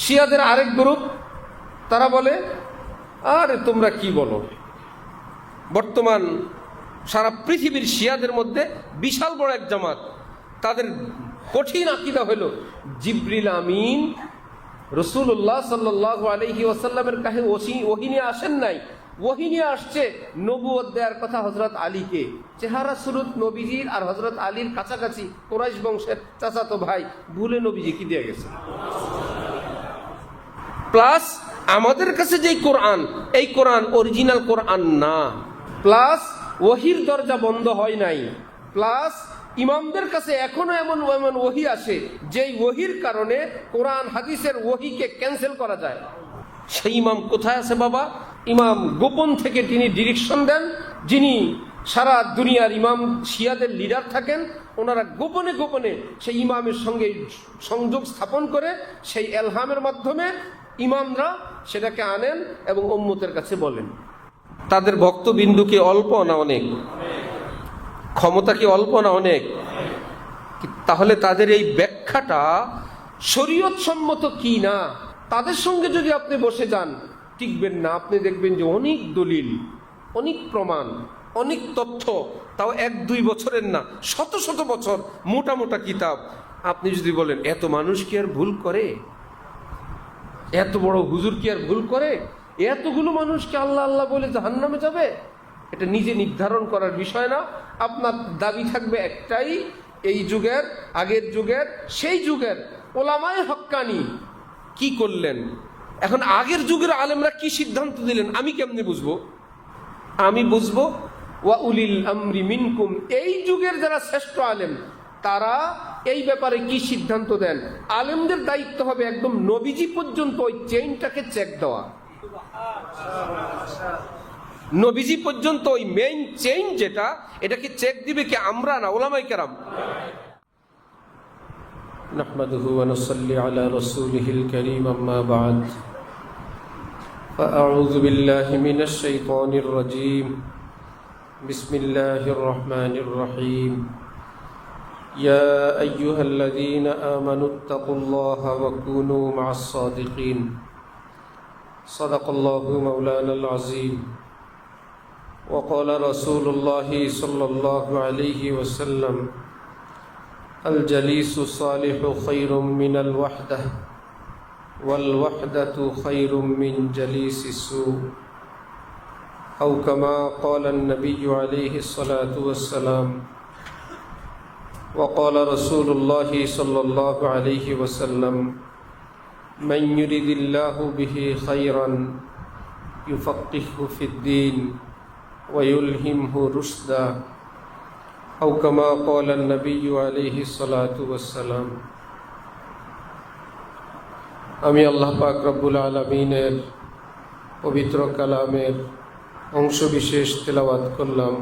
শিয়াদের আরেক গ্রুপ, তারা বলে আরে তোমরা কি বলো, বর্তমান সারা পৃথিবীর শিয়াদের মধ্যে বিশাল বড় এক জামাত, তাদের কঠিন আকীদা হলো জিবরিল আমিন রাসূলুল্লাহ সাল্লাল্লাহু আলাইহি ওয়াসাল্লামের কাছে ওহী নিয়ে আসেন নাই, ওহী নিয়ে আসছে নবুয়ত দেওয়ার কথা হযরত আলীকে। চেহারা সুরত নবীজির আর হযরত আলীর কাছাকাছি, কুরাইশ বংশের চাচাতো ভাই, ভুলে নবীজি কি দিয়ে গেছে। প্লাস আমাদের কাছে যেই কোরআন, এই কোরআন অরিজিনাল কোরআন না, প্লাস ওহির দরজা বন্ধ হয় নাই, প্লাস ইমামদের কাছে এখনো এমন এমন ওহি আসে যেই ওহির কারণে কোরআন হাদিসের ওহিকে ক্যান্সেল করা যায়। সেই ইমাম কোথায় আছে বাবা? ইমাম গোপন থেকে তিনি ডিরেকশন দেন, যিনি সারা দুনিয়ার ইমাম শিয়াদের লিডার থাকেন, ওনারা গোপনে গোপনে সেই ইমামের সঙ্গে সংযোগ স্থাপন করে সেই এলহামের মাধ্যমে ইমামরা সেটাকে আনেন এবং উম্মতের কাছে বলেন। তাদের ভক্তবিন্দু কি অল্প না অনেক? ক্ষমতা কি অল্প না অনেক? তাহলে তাদের এই ব্যাখ্যাটা শরীয়ত সম্মত কি না, তাদের সঙ্গে যদি আপনি বসে যান টিকবেন না। আপনি দেখবেন যে অনেক দলিল, অনেক প্রমাণ, অনেক তথ্য, তাও 1-2 বছরের না, শত শত বছর মোটা মোটা কিতাব। আপনি যদি বলেন এত মানুষ কি আর ভুল করে, এত বড় হুজুর কি আর ভুল করে, এতগুলো মানুষকে আল্লাহ আল্লাহ বলে জাহান্নামে যাবে, এটা নিজে নির্ধারণ করার বিষয় না। আপনার দাবি থাকবে একটাই, এই যুগের, আগের যুগের, সেই যুগের ওলামায়ে হক্কানি কি করলেন। এখন আগের যুগের আলেমরা কি সিদ্ধান্ত দিলেন আমি কেমনে বুঝবো? আমি বুঝবো ওয়া উলিল আমরি মিনকুম, এই যুগের যারা শ্রেষ্ঠ আলেম তারা এই ব্যাপারে কি সিদ্ধান্ত দেন। আলেমদের দায়িত্ব হবে একদম নবীজি পর্যন্ত ওই চেইনটাকে চেক দেওয়া, নবীজি পর্যন্ত ওই মেইন চেইন যেটা, এটাকে চেক দিবে কি আমরা না উলামায়ে কেরাম। নাহমাদুহু ওয়া নুসাল্লি আলা রাসূলিহিল কারীম, আম্মা বা'দ, ফাআউযু বিল্লাহি মিনাশ শাইতানির রাজীম, বিসমিল্লাহির রহমানির রহিম। ইয়া আইয়ুহাল্লাযীনা আমানুত্তাকুল্লাহা ওয়া কুনু মা'আস সাদিকিন। সাদাকাল্লাহু মাওলানাল আযীম। وقال رسول الله صلى الله عليه وسلم الجليس الصالح خير من الوحدة والوحدة خير من جليس السوء أو كما قال النبي عليه الصلاة والسلام. وقال رسول الله صلى الله عليه وسلم من يريد الله به خيرا يفقهه في الدين ويلهمه رشدا أو كما قال النبي عليه الصلاة والسلام. আমি আল্লাহ পাক রব্বুল আলামিনের পবিত্র কালামের অংশ বিশেষ তেলাওয়াত করলাম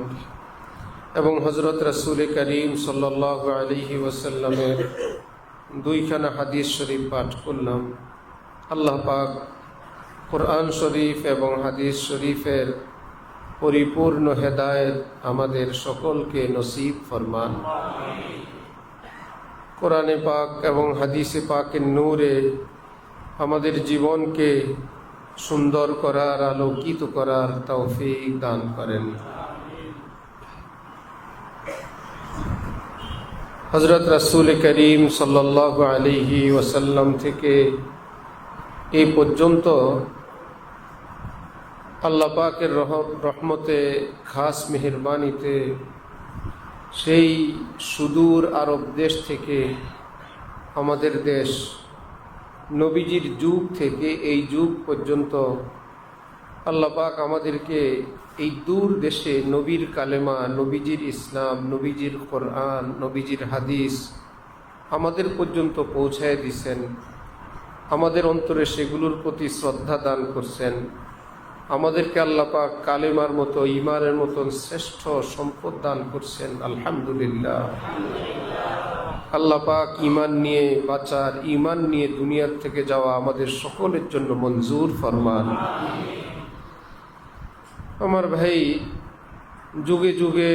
এবং হযরত রাসূল করিম সাল্লাল্লাহু আলাইহি ওয়াসাল্লামের 2খানা হাদিস শরীফ পাঠ করলাম। আল্লাহ পাক কোরআন শরীফ এবং হাদিস শরীফের পরিপূর্ণ হেদায়েত আমাদের সকলকে নসিব ফরমান। কোরআনে পাক এবং হাদিসে পাকের নূরে আমাদের জীবনকে সুন্দর করার, আলোকিত করার তৌফিক দান করেন। হযরত রাসূল করিম সাল্লাল্লাহু আলাইহি ওয়াসাল্লাম থেকে এই পর্যন্ত আল্লাহ পাকের রহমতে, খাস মেহেরবানিতে সেই সুদূর আরব দেশ থেকে আমাদের দেশ, নবীজির যুগ থেকে এই যুগ পর্যন্ত আল্লাহ পাক আমাদেরকে এই দূর দেশে নবীর কালেমা, নবীজির ইসলাম, নবীজির কোরআন, নবীজির হাদিস আমাদের পর্যন্ত পৌঁছায় দিছেন। আমাদের অন্তরে সেগুলোর প্রতি শ্রদ্ধা দান করছেন। আমাদেরকে আল্লাহ পাক কালেমার মতো, ঈমানের মতন শ্রেষ্ঠ সম্পদ দান করছেন। আলহামদুলিল্লাহ। আল্লাহ পাক ঈমান নিয়ে বাঁচার, ঈমান নিয়ে দুনিয়ার থেকে যাওয়া আমাদের সকলের জন্য মঞ্জুর ফরমান। আমার ভাই, যুগে যুগে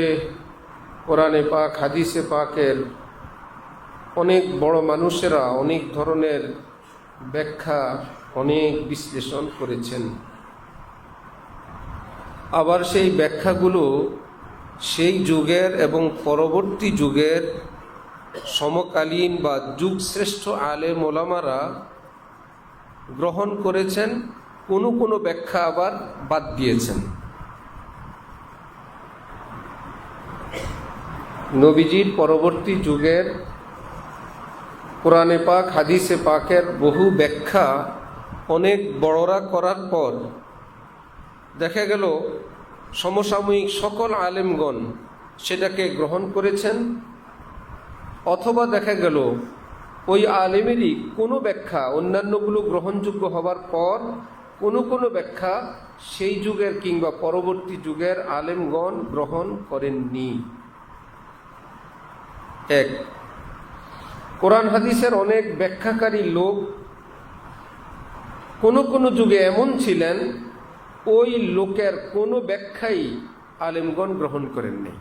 কোরআনে পাক, হাদিসে পাকের অনেক বড় মানুষেরা অনেক ধরনের ব্যাখ্যা অনেক বিশ্লেষণ করেছেন। আবার সেই ব্যাখ্যাগুলো সেই যুগের এবং পরবর্তী যুগের সমকালীন বা যুগশ্রেষ্ঠ আলেম ওলামারা গ্রহণ করেছেন, কোনো কোনো ব্যাখ্যা আবার বাদ দিয়েছেন। নবীজির পরবর্তী যুগের কোরআনে পাক হাদিসে পাকের বহু ব্যাখ্যা অনেক বড়রা করার পর দেখা গেল সমসাময়িক সকল আলেমগণ সেটাকে গ্রহণ করেছেন, অথবা দেখা গেল ওই আলেমেরই কোনো ব্যাখ্যা অন্যান্যগুলো গ্রহণযোগ্য হবার পর কোনো কোনো ব্যাখ্যা সেই যুগের কিংবা পরবর্তী যুগের আলেমগণ গ্রহণ করেননি। এক, কোরআন হাদিসের অনেক ব্যাখ্যাকারী লোক কোনো কোনো যুগে এমন ছিলেন ওই লোকের কোনো ব্যাখ্যাই আলেমগণ গ্রহণ করেননি।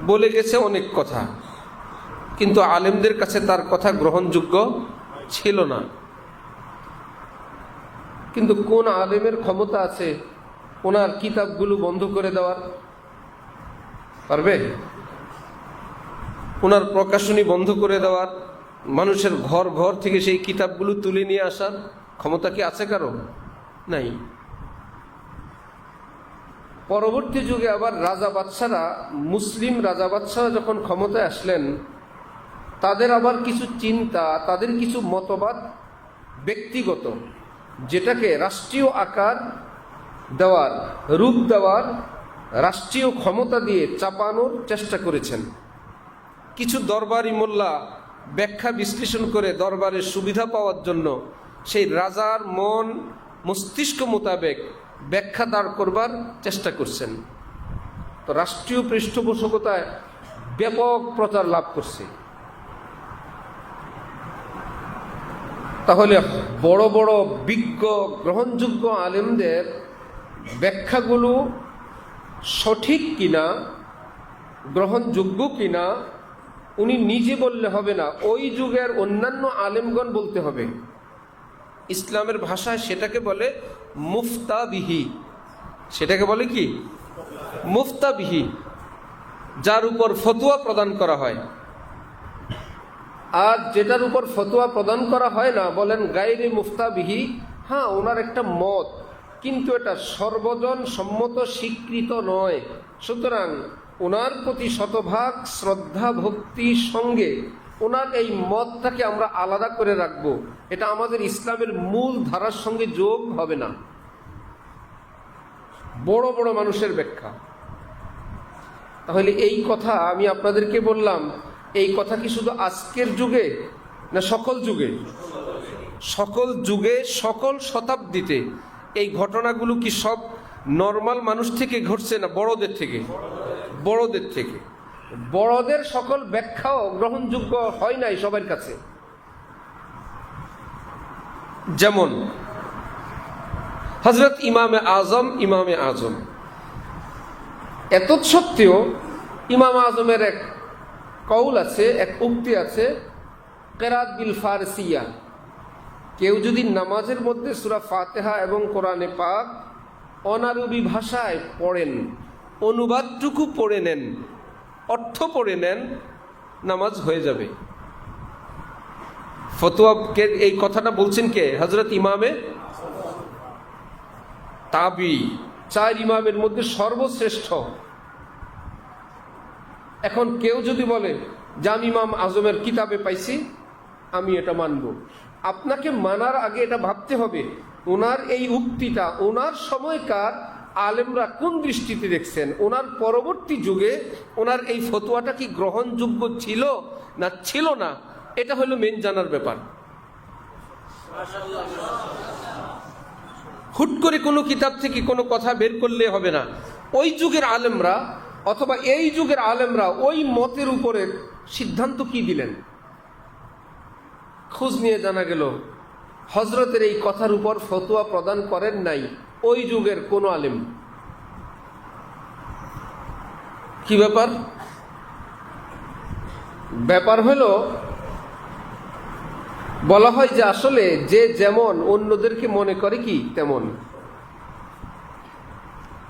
বলে গেছে অনেক কথা, কিন্তু আলেমদের কাছে তার কথা গ্রহণযোগ্য ছিল না। কিন্তু কোন আলেমের ক্ষমতা আছে ওনার কিতাবগুলো বন্ধ করে দেওয়ার? পারবে? ওনার প্রকাশনী বন্ধ করে দেওয়ার, মানুষের ঘর ঘর থেকে সেই কিতাবগুলো তুলে নিয়ে আসার ক্ষমতা কি আছে কারো? নাই। পরবর্তী যুগে আবার রাজা বাদশারা, মুসলিম রাজা বাদশারা যখন ক্ষমতায় আসলেন, তাদের আবার কিছু চিন্তা, তাদের কিছু মতবাদ ব্যক্তিগত, যেটাকে রাষ্ট্রীয় আকার দেওয়ার, রূপ দেওয়ার, রাষ্ট্রীয় ক্ষমতা দিয়ে চাপানোর চেষ্টা করেছেন। কিছু দরবারি মোল্লা ব্যাখ্যা বিশ্লেষণ করে দরবারের সুবিধা পাওয়ার জন্য সেই রাজার মন মস্তিষ্ক মোতাবেক ব্যাখ্যা দাঁড় করবার চেষ্টা করছেন। তো রাষ্ট্রীয় পৃষ্ঠপোষকতায় ব্যাপক প্রচার লাভ করছে। তাহলে বড় বড় বিজ্ঞ গ্রহণযোগ্য আলেমদের ব্যাখ্যাগুলো সঠিক কিনা, গ্রহণযোগ্য কিনা উনি নিজে বললে হবে না, ওই যুগের অন্যান্য আলেমগণ বলতে হবে। ইসলামের ভাষায় সেটাকে বলে মুফতাবিহি। সেটাকে বলে কি? মুফতাবিহি, যার উপর ফতোয়া প্রদান করা হয়। আর যেটার উপর ফতোয়া প্রদান করা হয় না বলেন গায়রে মুফতাবিহি। হ্যাঁ, ওনার একটা মত, কিন্তু এটা সর্বজন সম্মত স্বীকৃত নয়। সুতরাং ওনার প্রতি শতভাগ শ্রদ্ধা ভক্তির সঙ্গে ওনার এই মতটাকে আমরা আলাদা করে রাখবো, এটা আমাদের ইসলামের মূল ধারার সঙ্গে যোগ হবে না। বড় বড় মানুষের ব্যাখ্যা। তাহলে এই কথা আমি আপনাদেরকে বললাম, এই কথা কি শুধু আজকের যুগে না সকল যুগে? সকল যুগে, সকল শতাব্দীতে এই ঘটনাগুলো কি সব নর্মাল মানুষ থেকে ঘটছে না বড়দের থেকে? বড়দের থেকে। বড়দের সকল ব্যাখ্যাও গ্রহণযোগ্য হয় নাই সবার কাছে। যেমন হযরত ইমামে আজম এত সত্ত্বেও ইমাম আজমের এক কৌল আছে, এক উক্তি আছে, কেরাত বিল ফারসিয়া। কেউ যদি নামাজের মধ্যে সূরা ফাতিহা এবং কোরআনে পাক অনারবি ভাষায় পড়েন, অনুবাদটুকু পড়ে নেন, অর্থ পড়ে নেন, নামাজ হয়ে যাবে। ফতোয়া এই কথাটা বলছেন কে? হযরত ইমামে তাবি, 4 ইমামের মধ্যে সর্বশ্রেষ্ঠ। এখন কেউ যদি বলে যে আমি ইমাম আজমের কিতাবে পাইছি, আমি এটা মানব, আপনাকে মানার আগে এটা ভাবতে হবে ওনার এই উক্তিটা ওনার সময়কার আলেমরা কোন দৃষ্টিতে দেখছেন, ওনার পরবর্তী যুগে ওনার এই ফতোয়াটা কি গ্রহণযোগ্য ছিল না ছিল না, এটা হলো মেন জানার ব্যাপার। হুট করে কোনো কিতাব থেকে কোনো কথা বের করলে হবে না। ওই যুগের আলেমরা অথবা এই যুগের আলেমরা ওই মতের উপরে সিদ্ধান্ত কি দিলেন, খোঁজ নিয়ে জানা গেল হজরতের এই কথার উপর ফতোয়া প্রদান করেন নাই ওই যুগের কোন আলেম। কি ব্যাপার? ব্যাপার হলো বলা হয় যে আসলে যে যেমন অন্যদেরকে মনে করে কি তেমন।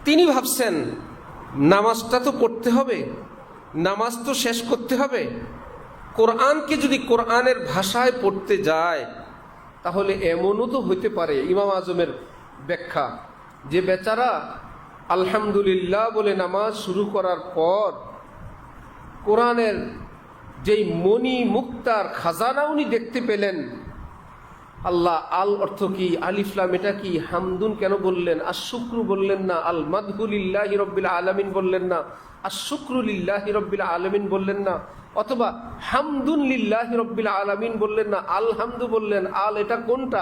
তিনি ভাবছেন নামাজটা তো পড়তে হবে, নামাজ তো শেষ করতে হবে, কোরআনকে যদি কোরআনের ভাষায় পড়তে যায় তাহলে এমনও তো হইতে পারে। ইমাম আজমের ব্যাখ্যা, যে বেচারা আলহামদুলিল্লাহ বলে নামাজ শুরু করার পর কোরআনের যেই মণি মুক্তার খাজানা উনি দেখতে পেলেন, আল্লাহ আল অর্থ কি, আলিফলাম এটা কি, হামদুন কেন বললেন, আর শুক্রু বললেন না, আল মাদহুলিল্লাহি রব্বিল আলামিন বললেন না, আর শুক্রুলিল্লাহি রব্বিল আলামিন বললেন না, অথবা হামদুন লিল্লাহি রব্বিল আলামিন বললেন না, আলহামদু বললেন, আল এটা কোনটা,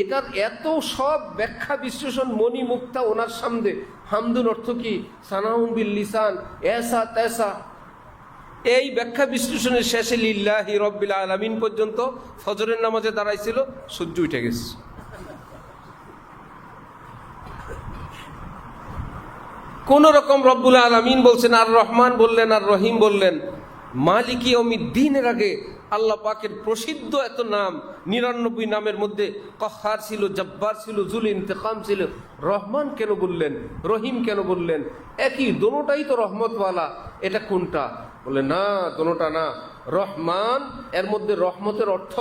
এটার এত সব ব্যাখ্যা বিশ্লেষণ মণি মুক্তা ওনার সামনে। হামদুন অর্থ কি, সানাউন বিল লিসান, এসা তেসা, এই ব্যাখ্যা বিশ্লেষণের শেষে লিল্লাহি রব্বিল আলামিন পর্যন্ত ফজরের নামাজে দাঁড়াইছিল, সূর্য উঠে গেছে। কোন রকম রব্বুল আলামিন বলছেন, আর রহমান বললেন, আর রহিম বললেন, মালিক ইয়াউমিদ্দিনের আগে আল্লাহ পাকের প্রসিদ্ধ এত নাম ৯৯ নামের মধ্যে কহার ছিল, জব্বার ছিল, জুল ইন্তেকাম ছিল, রহমান কেন বললেন, রহিম কেন বললেন? একই, দোনোটাই তো রহমতওয়ালা, এটা কোনটা? বলে না, দোনোটা না। রহমান এর মধ্যে রহমতের অর্থ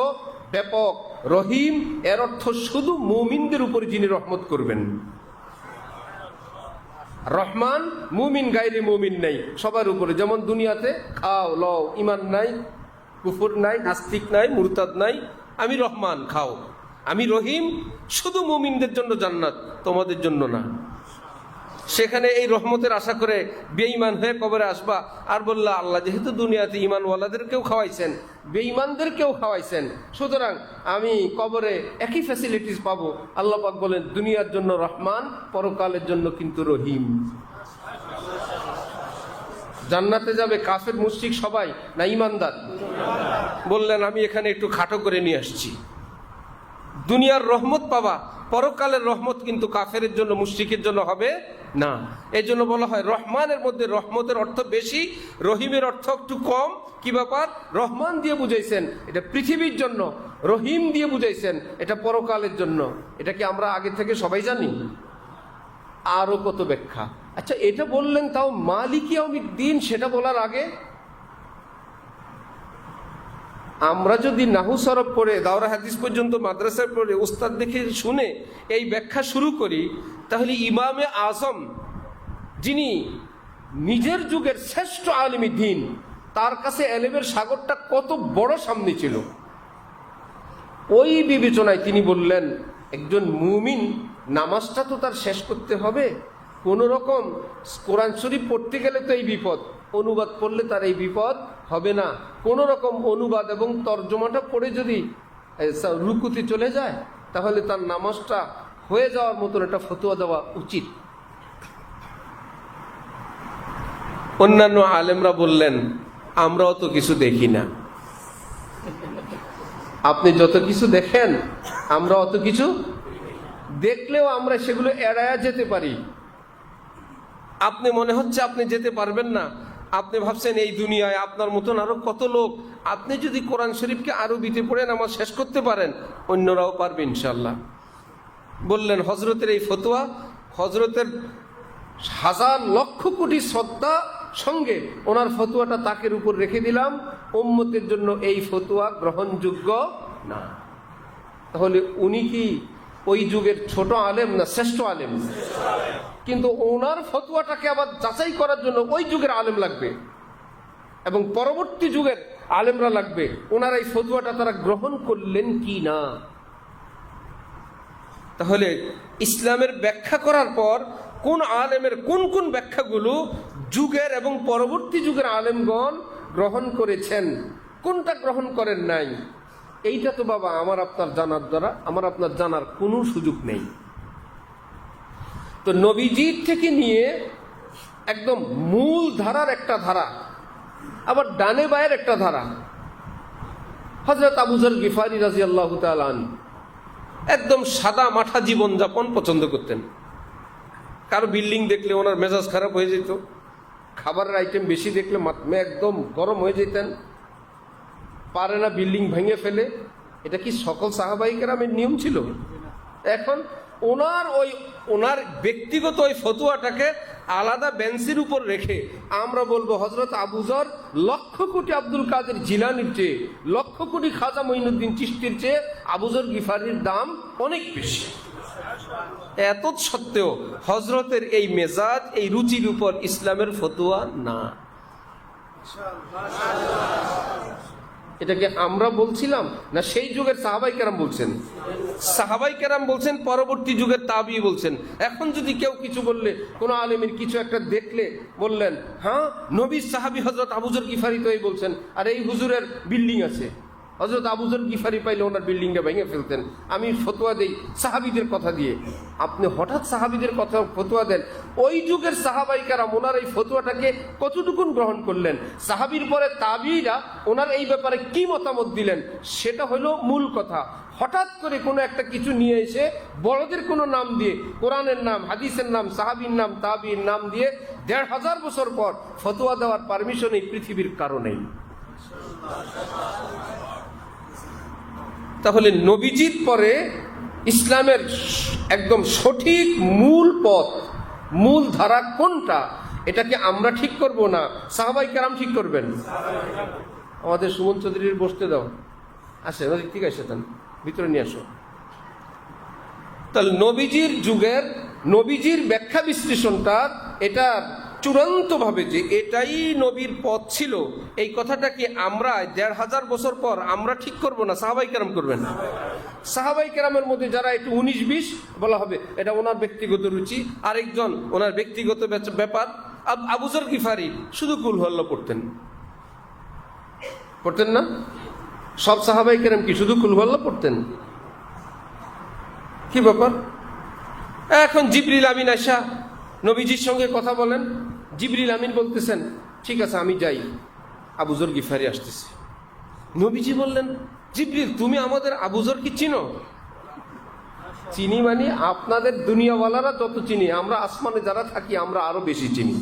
ব্যাপক, রহিম এর অর্থ শুধু মুমিনদের উপর যিনি রহমত করবেন। রহমান মুমিন গায়রে মুমিন নাই, সবার উপরে। যেমন দুনিয়াতে খাও লও, ইমান নাই, কুফর নাই, নাস্তিক নাই, মুরতাদ নাই, আমি রহমান খাও। আমি রহিম, শুধু মুমিনদের জন্য জান্নাত, তোমাদের জন্য না। সেখানে এই রহমতের আশা করে বেঈমান হয়ে কবরে আসবা আর বললা, আল্লাহ যেহেতু দুনিয়াতে ইমানওয়ালাদেরকেও খাওয়াইছেন, বেঈমানদেরকেও খাওয়াইছেন, সুতরাং আমি কবরে একই ফ্যাসিলিটিস পাবো। আল্লাহ পাক বলেন, দুনিয়ার জন্য রহমান, পরকালের জন্য কিন্তু রহিম। জান্নাতে যাবে কাফের মুশরিক সবাই না ইমানদার? বললেন, আমি এখানে একটু খাটো করে নিয়ে আসছি। দুনিয়ার রহমত পাবা, পরকালের রহমত কিন্তু কাফেরের জন্য, মুশরিকের জন্য হবে না। এই জন্য বলা হয় রহমানের মধ্যে রহমতের অর্থ বেশি, রহিমের অর্থ একটু কম। কি ব্যাপার? রহমান দিয়ে বুঝাইছেন এটা পৃথিবীর জন্য, রহিম দিয়ে বুঝাইছেন এটা পরকালের জন্য। এটা কি আমরা আগে থেকে সবাই জানি? আরো কত ব্যাখ্যা। আচ্ছা, এটা বললেন, তাও মালিক ইয়াউমিদ্দিন, সেটা বলার আগে আমরা যদি নাহু সরফ পড়ে, দাওরা হাদিস পর্যন্ত মাদ্রাসায় পড়ে, উস্তাদ দেখে শুনে এই ব্যাখ্যা শুরু করি, তাহলে ইমামে আজম, যিনি নিজের যুগের শ্রেষ্ঠ আলিমী দ্বীন, তার কাছে এলেমের সাগরটা কত বড় সামনে ছিল, ওই বিবেচনায় তিনি বললেন, একজন মুমিন নামাজটা তো তার শেষ করতে হবে। কোনো রকম কোরআন শরীফ পড়তে গেলে তো এই বিপদ, অনুবাদ পড়লে তার এই বিপদ হবে না। কোনো রকম অনুবাদ এবং তর্জমাটা পড়ে যদি রুকুতে চলে যায়, তাহলে তার নামাজটা হয়ে যাওয়ার মতন একটা ফতোয়া দেওয়া উচিত। অন্যান্য আলেমরা বললেন, আমরাও তো কিছু দেখি না। আপনি যত কিছু দেখেন, আমরা অত কিছু দেখলেও আমরা সেগুলো এড়ায়া যেতে পারি। আপনি মনে হচ্ছে আপনি যেতে পারবেন না, আপনি ভাবছেন এই দুনিয়ায় আপনার মতন আরো কত লোক, আপনি যদি কোরআন শরীফকে আরবিতে পড়ে নামাজ শেষ করতে পারেন, অন্যরাও পারবে ইনশাল্লাহ। বললেন, হজরতের এই ফতোয়া, হজরতের হাজার লক্ষ কোটি শ্রদ্ধা সঙ্গে ওনার ফতোয়াটা তাকের উপর রেখে দিলাম, উম্মতের জন্য এই ফতোয়া গ্রহণযোগ্য না। তাহলে উনি কি ওই যুগের ছোট আলেম না শ্রেষ্ঠ আলেম? কিন্তু ওনার ফতোয়াটাকে আবার যাচাই করার জন্য ওই যুগের আলেম লাগবে এবং পরবর্তী যুগের আলেমরা লাগবে। ওনার এই ফতোয়াটা তারা গ্রহণ করলেন কি না। তাহলে ইসলামের ব্যাখ্যা করার পর কোন আলেমের কোন কোন ব্যাখ্যাগুলো যুগের এবং পরবর্তী যুগের আলেমগণ গ্রহণ করেছেন, কোনটা গ্রহণ করেন নাই, এইটা তো বাবা আমার আপনার জানার দ্বারা আমার আপনার জানার কোনো সুযোগ নেই। তো নবীজির থেকে নিয়ে একদম মূল ধারার একটা ধারা, আবার ডানে বায়ের একটা ধারা। হযরত আবু যর গিফারি রাদিয়াল্লাহু তাআলা আনহু একদম সাদা মাঠা জীবনযাপন পছন্দ করতেন। কারো বিল্ডিং দেখলে ওনার মেজাজ খারাপ হয়ে যেত, খাবারের আইটেম বেশি দেখলে একদম গরম হয়ে যেতেন, পারে না বিল্ডিং ভেঙে ফেলে, এটা কি সকল সাহাবাই কেরামের নিয়ম ছিল? এখন ওনার ব্যক্তিগত ওই ফতুয়াটাকে আলাদা বেঞ্চের উপর রেখে আমরা বলবো হযরত আবু যর লক্ষ কোটি আব্দুল কাদের জিলানির চেয়ে, লক্ষ কোটি খাজা মঈনুদ্দিন চিশতির চেয়ে আবু যর গিফারির দাম অনেক বেশি। এত সত্ত্বেও হযরতের এই মেজাজ, এই রুচির উপর ইসলামের ফতুয়া না। এটাকে আমরা বলছিলাম না সেই যুগের সাহাবাই কেরাম বলছেন? সাহাবাই কেরাম বলছেন, পরবর্তী যুগের তাবি বলছেন। এখন যদি কেউ কিছু বললে, কোনো আলেমের কিছু একটা দেখলে বললেন, হ্যাঁ নবীর সাহাবী হযরত আবু যর গিফারি তো এই বলছেন, আর এই হুজুরের বিল্ডিং আছে, হযরত আবু যর গিফারি পাইলে ওনার বিল্ডিংটা ভেঙে ফেলতেন। আমি ফতোয়া দেই সাহাবীদের কথা দিয়ে। আপনি হঠাৎ সাহাবীদের কথা ফতোয়া দেন। ওই যুগের সাহাবাই কেরাম ওনার এই ফতোয়াটাকে কতটুকুন গ্রহণ করলেন, সাহাবীর পরে তাবিঈরা ওনার এই ব্যাপারে কি মতামত দিলেন, সেটা হলো মূল কথা। হঠাৎ করে কোনো একটা কিছু নিয়ে এসে বড়দের কোনো নাম দিয়ে, কোরআনের নাম, হাদিসের নাম, সাহাবীর নাম, তাবিঈর নাম দিয়ে ১৫০০ বছর পর ফতোয়া দেওয়ার পারমিশন এই পৃথিবীর কারণেই। তাহলে নবীজির পরে ইসলামের একদম সঠিক মূল পথ, মূল ধারা কোনটা, এটাকে আমরা ঠিক করব না সাহাবাই কেরাম ঠিক করবেন? আমাদের সুমন চৌধুরীর বসতে দাও, আসে ওদিক থেকে আসে, তান ভিতরে নিয়ে আসো। তাহলে নবীজির যুগের নবীজির ব্যাখ্যা বিশ্লেষণটা এটা চূড়ান্তভাবে যে এটাই নবীর পথ ছিল, এই কথাটাকে আমরা ১৫০০ বছর পর আমরা ঠিক করব না সাহাবাই কেরাম করবেন? সাহাবাই কেরামের মধ্যে যারা একটু ১৯-২০ বলা হবে এটা ওনার ব্যক্তিগত রুচি, আরেকজন ওনার ব্যক্তিগত ব্যাপার। আবু যর গিফারি শুধু কুল হল্লা পড়তেন না? সব সাহাবাই কেরাম কি শুধু কুল হল্লা পড়তেন? কি ব্যাপার? এখন জিবরিল আমিন আয়সা নবীজির সঙ্গে কথা বলেন, জিবরিল আমিন বলতেছেন ঠিক আছে আমি যাই, আবু যর গিফারি আসতেছে। নবীজি বললেন, জিবরিল তুমি আমাদের আবু যর কি চিনো? চিনি মানে আপনাদের দুনিয়াওয়ালারা যত চিনি, আমরা আসমানে যারা থাকি আমরা আরো বেশি চিনি।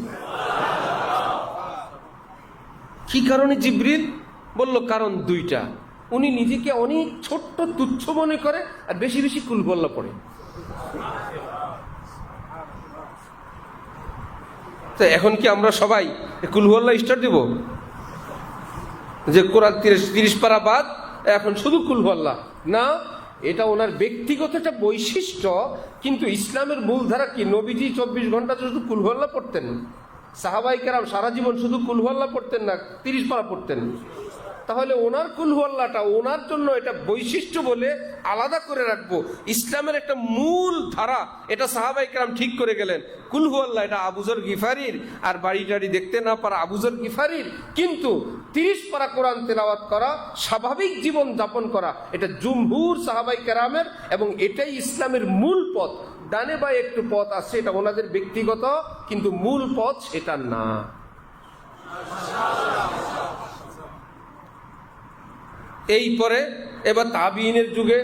কি কারণে জিবরিল বলল? কারণ দুইটা, উনি নিজেকে অনেক ছোট্ট তুচ্ছ মনে করে আর বেশি বেশি কুলবল্লা পড়ে। তো এখন কি আমরা সবাই কুলহুয়াল্লাহ স্টার্ট দিব যে কোরআন ৩০ পারা বাদ এখন শুধু কুলহুয়াল্লাহ? না, এটা ওনার ব্যক্তিগত একটা বৈশিষ্ট্য, কিন্তু ইসলামের মূলধারা কি? নবীজি ২৪ ঘন্টা শুধু কুলহুয়াল্লাহ পড়তেন, সাহাবাই কেরাম সারা জীবন শুধু কুলহুয়াল্লাহ পড়তেন না, ৩০ পারা পড়তেন। তাহলে ওনার কুলহুয়াল্লাহটা ওনার জন্য এটা বৈশিষ্ট্য বলে আলাদা করে রাখবো। ইসলামের একটা মূল ধারা এটা সাহাবাই কেরাম ঠিক করে গেলেন, কুলহুয়াল্লাহ এটা আবু যর গিফারির, আর বাড়ি টাড়ি দেখতে না পারা আবু যর গিফারির, কিন্তু ৩০ পারা কোরআন তেলাওয়াত করা, স্বাভাবিক জীবন যাপন করা এটা জুমহুর সাহাবাই কেরামের, এবং এটাই ইসলামের মূল পথ। ডানে বায়ে একটু পথ আছে, এটা ওনাদের ব্যক্তিগত, কিন্তু মূল পথ সেটা না। এই পরে এবার তাবিঈনের যুগে,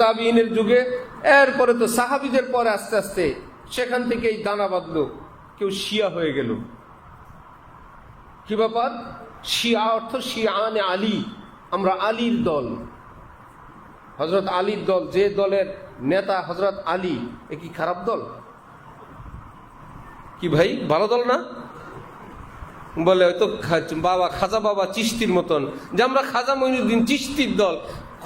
তাবিঈনের যুগে, এরপরে তো সাহাবীদের পরে আস্তে আস্তে সেখান থেকে এই দানা বাঁধলো, কেউ শিয়া হয়ে গেল। কি ব্যাপার? শিয়া অর্থ শিয়ানে আলী, আমরা আলীর দল, হযরত আলীর দল, যে দলের নেতা হযরত আলী, এ কি খারাপ দল? কি ভাই ভালো দল না? বলে হয়তো বাবা খাজা বাবা চিশতির মতন, যে আমরা খাজা মঈনুদ্দিন চিশতির দল।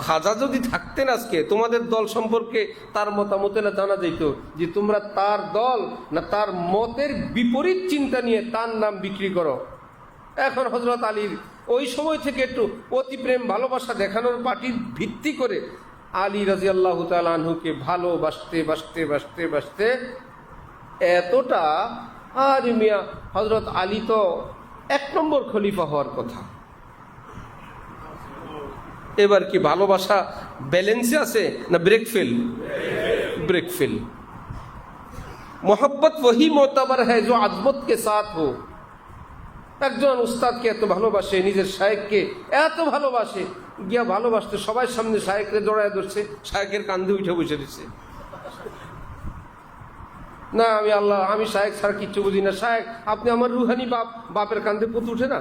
খাজা যদি থাকতেন আজকে তোমাদের দল সম্পর্কে তার মতামতে না জানা যেত যে তোমরা তার দল না তার মতের বিপরীত চিন্তা নিয়ে তার নাম বিক্রি করো। এখন হযরত আলীর ওই সময় থেকে একটু অতি প্রেম ভালোবাসা দেখানোর পার্টির ভিত্তি করে আলী রাদিয়াল্লাহু তাআলা আনহুকে ভালোবাসতে বাসতে বাসতে বাসতে এতটা, আর মিয়া হযরত আলী তো ১ নম্বর খলিফা হওয়ার কথা। এবার কি ভালোবাসা ব্যালেন্সে আছে না ব্রেক ফেল? Brake fail. मोहब्बत वही मोतबर है जो आजमत के साथ हो। একজন উস্তাদকে এত ভালোবাসে, নিজের শায়েখকে এত ভালোবাসে, গিয়া ভালোবাসতে সবার সামনে শায়েখকে জড়ায় ধরছে, শায়েখের কাঁধে উঠে বসে দিচ্ছে। না আমি শায়েখ ছাড়া কিচ্ছু বুঝি না। শায়েখ আপনি আমার রুহানি বাপ, বাপের কাঁধে পুত উঠে না?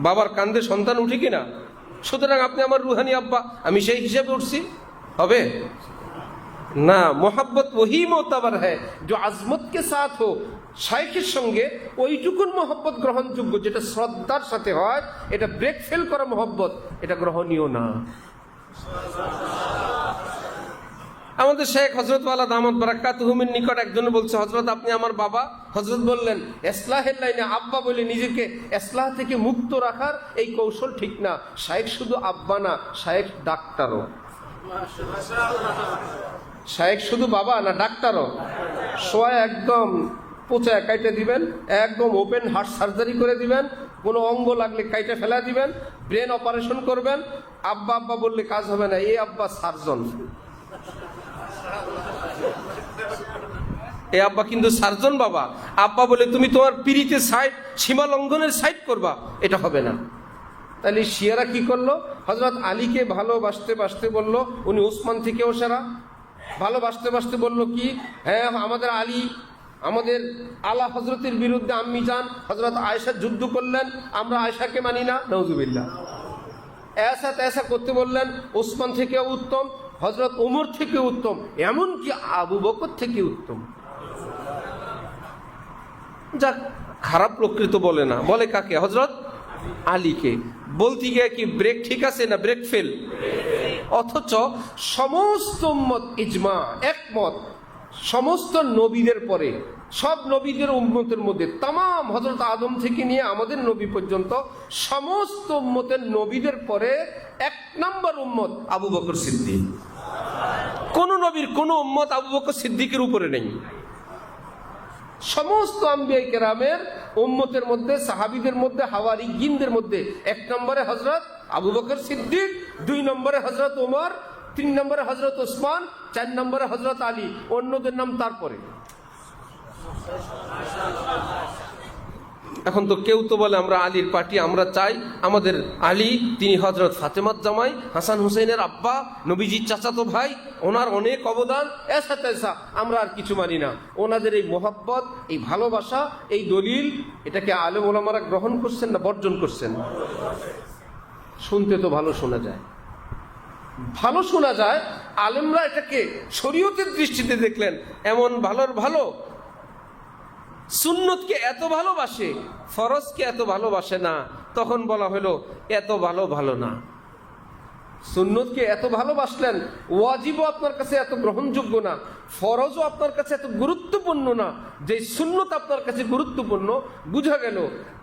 বাবার কাঁধে সন্তান উঠে কিনা? সুতরাং আপনি আমার রুহানি আব্বা, আমি সেই হিসেবে উঠছি, হবে না। मोहब्बत वही मोतबर है जो आजमत के साथ हो। শাইখের সঙ্গে ওইটুকুন মোহব্বত গ্রহণযোগ্য যেটা শ্রদ্ধার সাথে হয়, এটা ব্রেক ফেল করা মোহব্বত, এটা গ্রহণীয় না। আমাদের শেখ হযরত ওয়ালা দামাত বারাকাতুহুমের নিকট একজন বলছে, হযরত আপনি আমার বাবা। হযরত বললেন, ইসলাহের লাইনে আব্বা বলে নিজেকে ইসলাহ থেকে মুক্ত রাখার এই কৌশল ঠিক না। শাইখ শুধু আব্বা না, শাইখ ডাক্তারও। শাইখ শুধু বাবা না, ডাক্তারও। সোয়া একদম পোচা কাইটে দিবেন, একদম ওপেন হার্ট সার্জারি করে দিবেন, কোনো অঙ্গ লাগলে কাইটে ফেলা দিবেন, ব্রেন অপারেশন করবেন। আব্বা আব্বা বললে কাজ হবে না, এই আব্বা সার্জন। এ আব্বা কিন্তু সার্জন বাবা। আব্বা বলে তুমি তোমার পিরিতে সাইড সীমা লঙ্ঘনের সাইড করবা, এটা হবে না। তাহলে শিয়ারা কি করলো? হযরত আলীকে ভালোবাসতে বাসতে বলল উনি ওসমান থেকেও সেরা। ভালোবাসতে বাসতে বলল কি, হ্যাঁ আমাদের আলী আমাদের আলা হজরতের বিরুদ্ধে আম্মি যান হযরত আয়েশা যুদ্ধ করলেন, আমরা আয়েশাকে মানি না, নাউজুবিল্লাহ। ऐसा तैसा করতে বললেন, ওসমান থেকেও উত্তম, হযরত ওমর থেকে উত্তম, এমনকি আবু বকর থেকে উত্তম। যাক, খারাপ প্রকৃত বলে না, বলে কাকে? হযরত আলীকে। বলতে গিয়ে কি ব্রেক ঠিক আছে না ব্রেক ফেল? অথচ সমস্ত উম্মত ইজমা, একমত, সমস্ত নবীদের পরে, সব নবীদের উম্মতের মধ্যে তামাম হযরত আদম থেকে নিয়ে আমাদের নবী পর্যন্ত সমস্ত উম্মতের নবীদের পরে এক নম্বর উম্মত আবু বকর সিদ্দিক। কোন নবীর কোন উম্মত আবু বকর সিদ্দিকের উপরে নেই। সমস্ত আম্বিয়া কেরামের উম্মতের মধ্যে, সাহাবীদের মধ্যে, হাওয়ারিয়িনদের মধ্যে এক নম্বরে হযরত আবু বকর সিদ্দিক, 2 নম্বরে হযরত ওমর, 3 নম্বরে হযরত ওসমান, 4 নম্বরে হযরত আলী, অন্যদের নাম তারপরে। এখন তো কেউ তো বলে আমরা আলীর পার্টি, আমরা চাই আমাদের আলী, তিনি হযরত ফাতেমার জামাই, হাসান হুসেনের আব্বা, নবীজির চাচাতো ভাই, ওনার অনেক অবদান, এসা তেসা আমরা আর কিছু মানি না। ওনাদের এই মোহাব্বত, এই ভালোবাসা, এই দলিল, এটাকে আলেম ওলামারা গ্রহণ করছেন না বর্জন করছেন? শুনতে তো ভালো শোনা যায়, ভালো শোনা যায়। আলেমরা এটাকে শরীয়তের দৃষ্টিতে দেখলেন এমন ভালোর ভালো। সুন্নতকে এত ভালোবাসে, ফরজকে এত ভালোবাসে না, তখন বলা হলো এত ভালো ভালো না। সুন্নতকে এত ভালোবাসলেন, ওয়াজিবও আপনার কাছে এত গ্রহণযোগ্য না, ফরজও আপনার কাছে এত গুরুত্বপূর্ণ না। যে সুন্নত আপনার কাছে গুরুত্বপূর্ণ, বুঝা গেল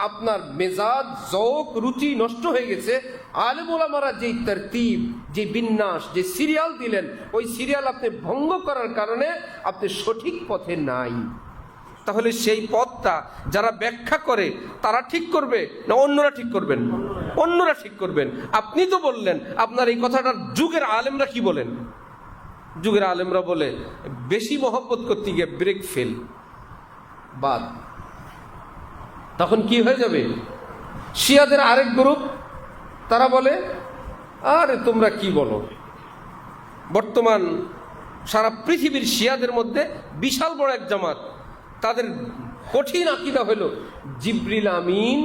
আপনার মেজাজ, যৌক, রুচি নষ্ট হয়ে গেছে। আলেম ওলামারা যেই তরতিব, যে বিন্যাস, যে সিরিয়াল দিলেন, ওই সিরিয়াল আপনি ভঙ্গ করার কারণে আপনি সঠিক পথে নাই। তাহলে সেই পথটা যারা ব্যাখ্যা করে তারা ঠিক করবে না অন্যরা ঠিক করবেন? অন্যরা ঠিক করবেন। আপনি তো বললেন, আপনার এই কথাটার যুগের আলেমরা কি বলেন? যুগের আলেমরা বলে বেশি মহব্বত করতে গিয়ে ব্রেক ফেল, বাদ। তখন কি হয়ে যাবে? শিয়াদের আরেক গ্রুপ, তারা বলে আরে তোমরা কি বলো, বর্তমান সারা পৃথিবীর শিয়াদের মধ্যে বিশাল বড় এক জামাত, তাদের কঠিন আকীদা হলো জিবরিল আমিন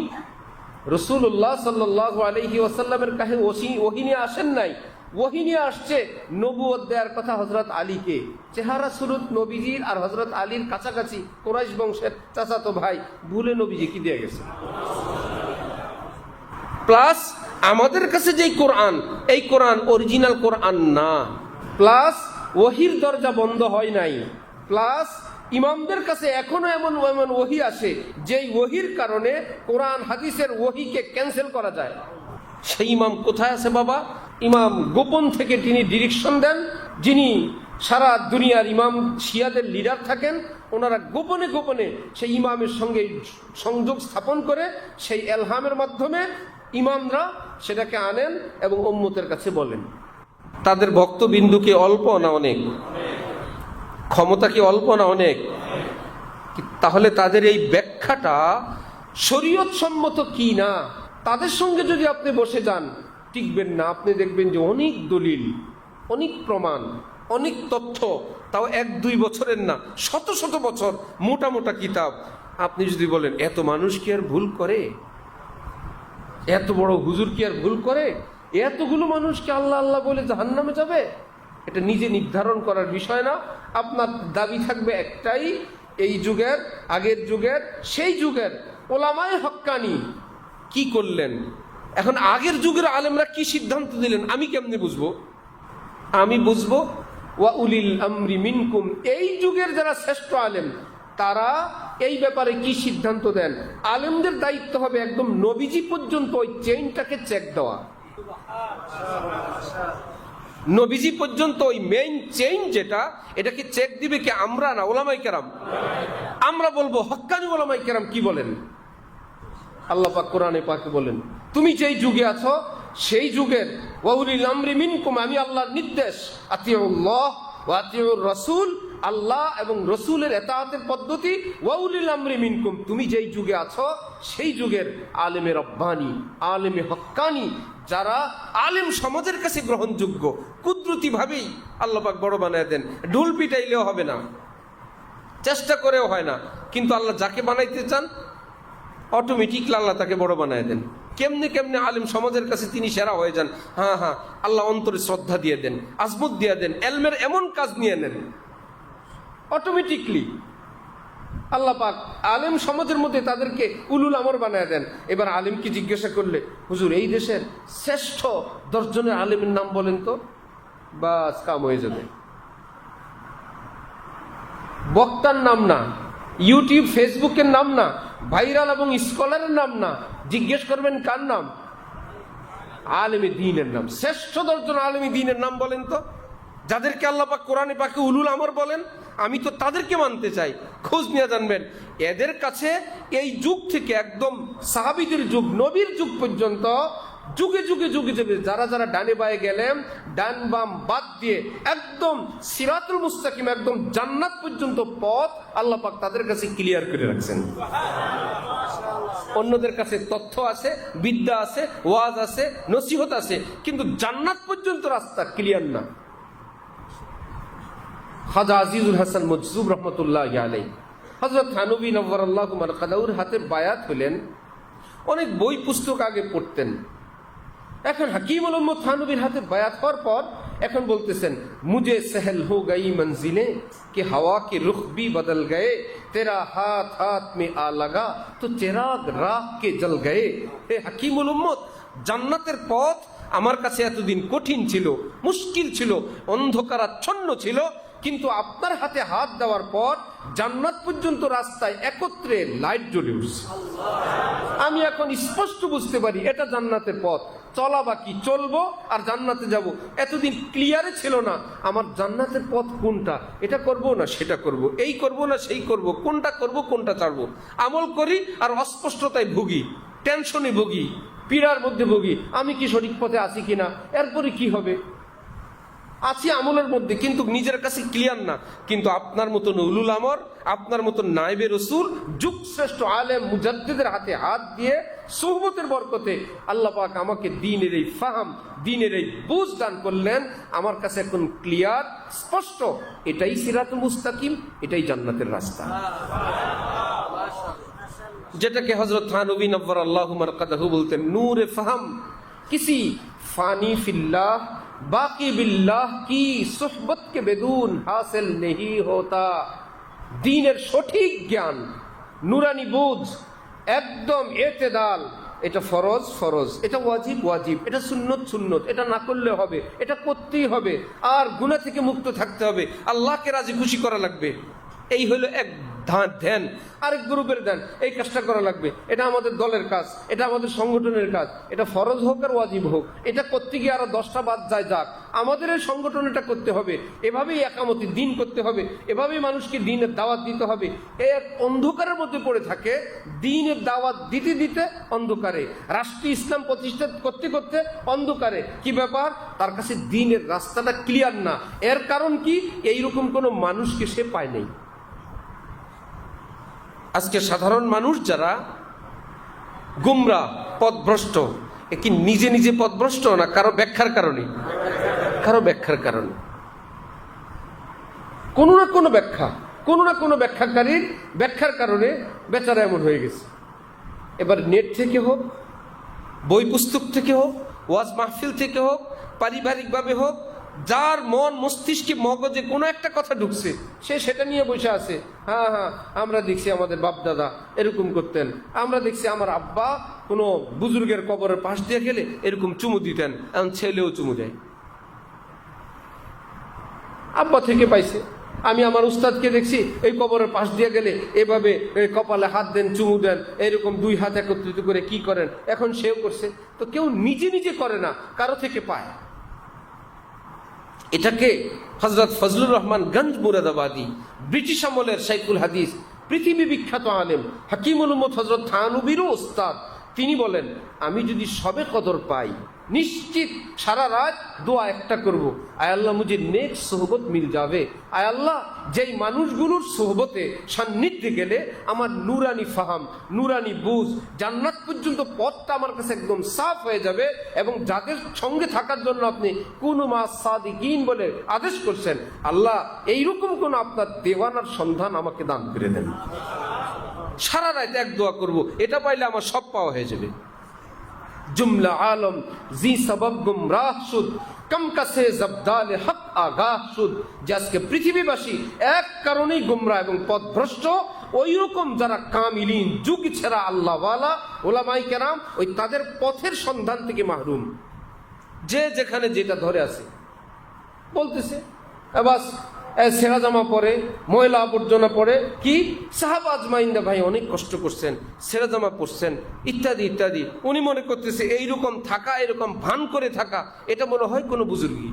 রাসূলুল্লাহ সাল্লাল্লাহু আলাইহি ওয়াসাল্লামের কাছে ওহী নিয়ে আসেন নাই, ওহী নিয়ে আসছে নবুয়ত দেওয়ার কথা হযরত আলীকে। চেহারা সুরত নবীজির আর হযরত আলীর কাছাকাছি, কুরাইশ বংশের চাচাতো ভাই, ভুলে নবীজি কি দিয়ে গেছে। প্লাস আমাদের কাছে যেই কোরআন, এই কোরআন অরিজিনাল কোরআন না। প্লাস ওহীর দরজা বন্ধ হয় নাই। প্লাস ইমামদের কাছে এখনো এমন এমন ওহী আসে যেই ওহীর কারণে কোরআন হাদিসের ওহীকে ক্যান্সেল করা যায়। সেই ইমাম কোথায় আছে বাবা? ইমাম গোপন থেকে তিনি ডিরেকশন দেন, যিনি সারা দুনিয়ার ইমাম শিয়াদের লিডার থাকেন, ওনারা গোপনে গোপনে সেই ইমামের সঙ্গে সংযোগ স্থাপন করে সেই এলহামের মাধ্যমে ইমামরা সেটাকে আনেন এবং উম্মতের কাছে বলেন। তাদের ভক্তবিন্দু কি অল্প না অনেক? ক্ষমতা কি অল্প না অনেক? তাহলে তাদের এই ব্যাখ্যাটা শরীয়ত সম্মত কি না, তাদের সঙ্গে যদি আপনি বসে যান টিকবেন না। আপনি দেখবেন যে অনেক দলিল, অনেক প্রমাণ, অনেক তথ্য, তাও 1-2 বছরের না, শত শত বছর মোটা মোটা কিতাব। আপনি যদি বলেন এত মানুষ কি আর ভুল করে, এত বড় হুজুর কি আর ভুল করে, এতগুলো মানুষকে আল্লাহ আল্লাহ বলে জাহান্নামে যাবে? এটা নিজে নির্ধারণ করার বিষয় না। আপনার দাবি থাকবে একটাই, এই যুগের, আগের যুগের, সেই যুগের ওলামায়ে হক্কানি কি করলেন। এখন আগের যুগের আলেমরা কি সিদ্ধান্ত দিলেন আমি কেমনে বুঝবো? আমি বুঝবো ওয়া উলিল আমরি মিনকুম, এই যুগের যারা শ্রেষ্ঠ আলেম তারা এই ব্যাপারে কি সিদ্ধান্ত দেন। আলেমদের দায়িত্ব হবে একদম নবীজি পর্যন্ত ওই চেইনটাকে চেক দেওয়া। নবীজি পর্যন্ত ওই মেইন চেইন যেটা, এটাকে চেক দিবে কে? আমরা না, ওলামায়ে কেরাম। আমরা বলবো হক্কানি ওলামায়ে কেরাম কি বলেন। আল্লাহ পাক কোরআনে পাকে বলেন, তুমি যেই যুগে আছো সেই যুগের ওয়া উলিল আমরি মিনকুম, আমি আল্লাহর নির্দেশ, আতিউল্লাহ ওয়া আতিউর রাসূল, আল্লাহ এবং রসুলের এতাআতের পদ্ধতি, ওয়া উলিল আমরি মিনকুম, তুমি যেই যুগে আছো সেই যুগের আলেমে রব্বানি, আলেমে হক্কানি, যারা আলেম সমাজের কাছে গ্রহণযোগ্য, কুদরতি ভাবেই আল্লাহ পাক বড় বানায় দেন। ঢোল পিটাইলেও হবে না, চেষ্টা করেও হয় না, কিন্তু আল্লাহ যাকে বানাইতে চান অটোমেটিকলি আল্লাহ তাকে বড় বানায় দেন। কেমনে কেমনে আলেম সমাজের কাছে তিনি সেরা হয়ে যান। হ্যাঁ হ্যাঁ, আল্লাহ অন্তরে শ্রদ্ধা দিয়ে দেন, আজমত দিয়ে দেন, এলমের এমন কাজ নিয়ে নেন অটোমেটিকলি। আল্লাহ পাক আলেম সমাজের মধ্যে তাদেরকে উলুল আমর বানায় দেন। এবার আলেমকে জিজ্ঞাসা করলে, হুজুর এই দেশের শ্রেষ্ঠ 10 জনের আলেমের নাম বলেন তো, বাস কাম হয়ে যাবে। বক্তার নাম না, ইউটিউব ফেসবুকের নাম না, ভাইরাল এবং স্কলারের নাম না, জিজ্ঞেস করবেন কার নাম? আলেমে দ্বীনের নাম। শ্রেষ্ঠ 10 জন আলেমে দ্বীনের নাম বলেন তো, যাদেরকে আল্লাহ পাক কোরআনে পাকে উলুল আমর বলেন। আমি তো তাদেরকে মানতে চাই। খোঁজ নিয়ে জানবেন এদের কাছে এই যুগ থেকে একদম সাহাবীদের যুগ, নবীর যুগ পর্যন্ত যুগে যুগে যুগে যুগে যারা যারা ডানে বায়ে গেলেন, ডান বাম বাদ দিয়ে একদম সিরাতুল মুস্তাকিম, একদম জান্নাত পর্যন্ত পথ আল্লাহ পাক তাদের কাছে ক্লিয়ার করে রাখছেন। অন্যদের কাছে তথ্য আছে, বিদ্যা আছে, ওয়াজ আছে, নসিহত আছে, কিন্তু জান্নাত পর্যন্ত রাস্তা ক্লিয়ার না। খাজা আজিজুল হাসান মজজুব রহমতুল্লাহি আলাইহি, হযরত থানবী নওয়ারাল্লাহু মারকাদাউর হাতে বায়াত হলেন। অনেক বই পুস্তক আগে পড়তেন, এখন হাকিমুল উম্মত থানবীর হাতে বায়াত হওয়ার পর এখন বলতেছেন, মুঝে सहल हो गई मंजिलें कि हवा के रुख भी बदल गए, तेरा हाथ हाथ में आ लगा तो चिराग राह के जल गए। হে হাকিমুল উম্মত, জান্নাতের পথ আমার কাছে এতদিন কঠিন ছিল, মুশকিল ছিল, অন্ধকারাচ্ছন্ন ছিল, কিন্তু আপনার হাতে হাত দেওয়ার পর জান্নাত পর্যন্ত রাস্তায় একত্রে লাইট জ্বলে উঠছে। আমি এখন স্পষ্ট বুঝতে পারি এটা জান্নাতের পথ। চলা বাকি, চলবো আর জান্নাতে যাব। এতদিন ক্লিয়ারে ছিল না আমার জান্নাতের পথ কোনটা, এটা করব না সেটা করব, এই করব না সেই করব, কোনটা করব কোনটা ছাড়বো। আমল করি আর অস্পষ্টতায় ভুগি, টেনশনে ভুগি, পীড়ার মধ্যে ভুগি, আমি কি সঠিক পথে আছি কিনা, এরপরে কি হবে। আছি আমলের মধ্যে, কিন্তু নিজের কাছে ক্লিয়ার না। কিন্তু আপনার মতন উলুল আমর, আপনার মতন নায়েবে রসুল, যুগ শ্রেষ্ঠ আলেম মুজাদ্দিদের হাতে হাত দিয়ে সুহবতের বরকতে আল্লাহ পাক আমাকে দ্বীনের এই ফাহাম, দ্বীনের এই বুঝ দান করলেন। আমার কাছে এখন ক্লিয়ার, স্পষ্ট, এটাই সিরাতুল মুস্তাকিম, এটাই জান্নাতের রাস্তা, যেটাকে হযরত থানবী নওয়ারাল্লাহু মারকাদাহু বলতেন, নূরে ফাহাম কিসি ফানি ফিল্লাহ बाकी बिल्लाह की सुहबत के बेदून हासिल नहीं होता। दीনের সঠিক জ্ঞান, নুরানি বুঝ, একদম এতেদাল, এটা ফরজ ফরজ, এটা ওয়াজিব ওয়াজিব, এটা সুন্নত সুন্নত, এটা না করলে হবে, এটা করতেই হবে, আর গুনাহ থেকে মুক্ত থাকতে হবে, আল্লাহকে রাজি খুশি করা লাগবে। এই হলো এক ধ্যান। আরেক গ্রুপের ধ্যান, এই কাজটা করা লাগবে, এটা আমাদের দলের কাজ, এটা আমাদের সংগঠনের কাজ, এটা ফরজ হোক আর ওয়াজিব হোক, এটা করতে গিয়ে আরো 10টা বাদ যায় যাক, আমাদের এই সংগঠন এটা করতে হবে, এভাবেই একামতি দিন করতে হবে, এভাবেই মানুষকে দিনের দাওয়াত দিতে হবে। এক অন্ধকারের মধ্যে পড়ে থাকে, দিনের দাওয়াত দিতে দিতে অন্ধকারে, রাষ্ট্রীয় ইসলাম প্রতিষ্ঠা করতে করতে অন্ধকারে। কি ব্যাপার? তার কাছে দিনের রাস্তাটা ক্লিয়ার না। এর কারণ কি? এইরকম কোনো মানুষকে সে পায় নাই। আজকে সাধারণ মানুষ যারা গুমরাহ, পথভ্রষ্ট, এ কি নিজে নিজে পথভ্রষ্ট না কারো ব্যাখ্যার কারণে? কারো ব্যাখ্যার কারণে, কোনো না কোনো ব্যাখ্যা, কোনো না কোনো ব্যাখ্যাকারীর ব্যাখ্যার কারণে বেচারা এমন হয়ে গেছে। এবার নেট থেকে হোক, বই পুস্তক থেকে হোক, ওয়াজ মাহফিল থেকে হোক, পারিবারিকভাবে হোক, যার মন মস্তিষ্কে মগজে কোনো একটা কথা ঢুকছে সে সেটা নিয়ে বসে আছে। হ্যাঁ হ্যাঁ, আমরা দেখছি আমাদের বাপ দাদা এরকম করতেন, আমরা দেখছি আমার আব্বা কোনো বুজুর্গের কবরের পাশ দিয়ে গেলে এরকম চুমু দিতেন, এখন ছেলেও চুমু দেয়। আব্বা থেকে পাইছে। আমি আমার উস্তাদকে দেখছি এই কবরের পাশ দিয়ে গেলে এভাবে কপালে হাত দেন, চুমু দেন, এরকম দুই হাত একত্রিত করে কি করেন, এখন সেও করছে। তো কেউ নিজে নিজে করে না, কারো থেকে পায়। এটাকে হযরত ফজলুর রহমান গঞ্জ মুরাদাবাদী, ব্রিটিশ আমলের শাইখুল হাদিস, পৃথিবী বিখ্যাত আলেম, হাকিমুল উম্মত হযরত থানবীরও ওস্তাদ, তিনি বলেন, আমি যদি সবে কদর পাই নিশ্চিত সারা রাত দোয়া একটা করব, আয় আল্লাহ মুঝে নেক সোহবত মিল যাবে। আয় আল্লাহ, যেই মানুষগুলোর সোহবতে সান্নিধ্যে গেলে আমার নুরানি ফাহাম, নুরানি বুঝ, জান্নাত পর্যন্ত পথটা আমার কাছে একদম সাফ হয়ে যাবে। এবং যাদের সঙ্গে থাকার জন্য আপনি কুনু মা সাদিকিন বলে আদেশ করছেন, আল্লাহ এইরকম কোন আপনার দেওয়ানার সন্ধান আমাকে দান করে দেন। সারা রাত এক দোয়া করব, এটা পাইলে আমার সব পাওয়া হয়ে যাবে। जुमला आलम जी सबब गुमराह शुद कम कसे जब्दाल हक आगाह शुद। যে আজকে পৃথিবীবাসী এক কারণেই গুমরাহ এবং পথভ্রষ্ট, ওই রকম যারা কামিলিন, যুগ ছেড়া আল্লাহওয়ালা ওলামাই কেরাম, ওই তাদের পথের সন্ধান থেকে মাহরুম। যে যেখানে যেটা ধরে আছে বলতেছে, বাস ছেঁড়া জামা পরে, ময়লা আবর্জনা পরে, কি সাহাবা আজমাইন্দা ভাই অনেক কষ্ট করছেন, ছেঁড়া জামা পরছেন, ইত্যাদি ইত্যাদি। উনি মনে করতেছে এইরকম থাকা, এরকম ভান করে থাকা, এটা মনে হয় কোনো বুজুর্গি।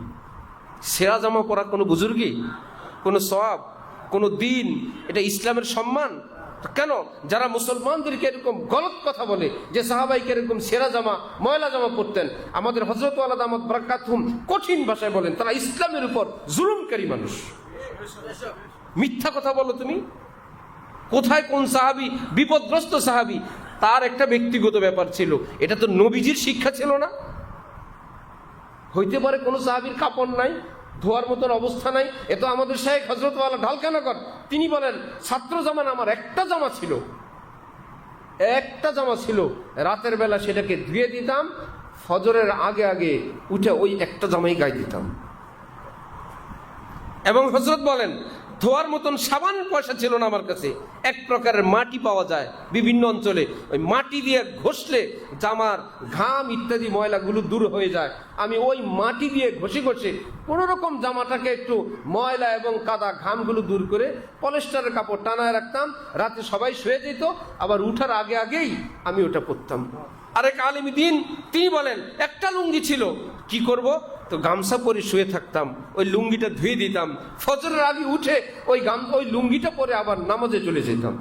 ছেঁড়া জামা পরা কোনো বুজুর্গি, কোনো সওয়াব, কোনো দিন, এটা ইসলামের সম্মান? কেন যারা মুসলমানদেরকে এরকম গলত কথা বলে যে সাহাবাইকে এরকম ছেঁড়া জামা, ময়লা জামা পরতেন, আমাদের হযরত ওয়ালা দামাত বারাকাতুহুম কঠিন ভাষায় বলেন তারা ইসলামের উপর জুলুমকারী মানুষ। মিথ্যা কথা বলো তুমি। কোথায় কোন সাহাবী বিপদগ্রস্ত সাহাবী, তার একটা ব্যক্তিগত ব্যাপার ছিল, এটা তো নবীজির শিক্ষা ছিল না। হইতে পারে কোন সাহাবীর কাপড় নাই, ধোয়ার মতন অবস্থা নাই, এ তো আমাদের শাইখ হযরত ওয়ালা ঢালকানগর, তিনি বলেন ছাত্র জামান আমার একটা জামা ছিল, একটা জামা ছিল, রাতের বেলা সেটাকে ধুয়ে দিতাম, ফজরের আগে আগে উঠে ওই একটা জামাই গায়ে দিতাম। এবং হযরত বলেন ধোয়ার মতন সাবান পয়সা ছিল না আমার কাছে, এক প্রকারের মাটি পাওয়া যায় বিভিন্ন অঞ্চলে, ওই মাটি দিয়ে ঘষলে জামার ঘাম ইত্যাদি ময়লাগুলো দূর হয়ে যায়। আমি ওই মাটি দিয়ে ঘষে ঘষে কোনো রকম জামাটাকে একটু ময়লা এবং কাদা ঘামগুলো দূর করে পলিস্টারের কাপড় টানায় রাখতাম, রাতে সবাই শুয়ে যেত, আবার উঠার আগে আগেই আমি ওটা পরতাম। আরেক আলেমী দিন তিনি বলেন একটা লুঙ্গি ছিল, কি করব, তো গামছা পরে শুয়ে থাকতাম, ওই লুঙ্গিটা ধুয়ে দিতাম, ফজরের আগে উঠে ওই লুঙ্গিটা পরে আবার নামাজে চলে যেতাম।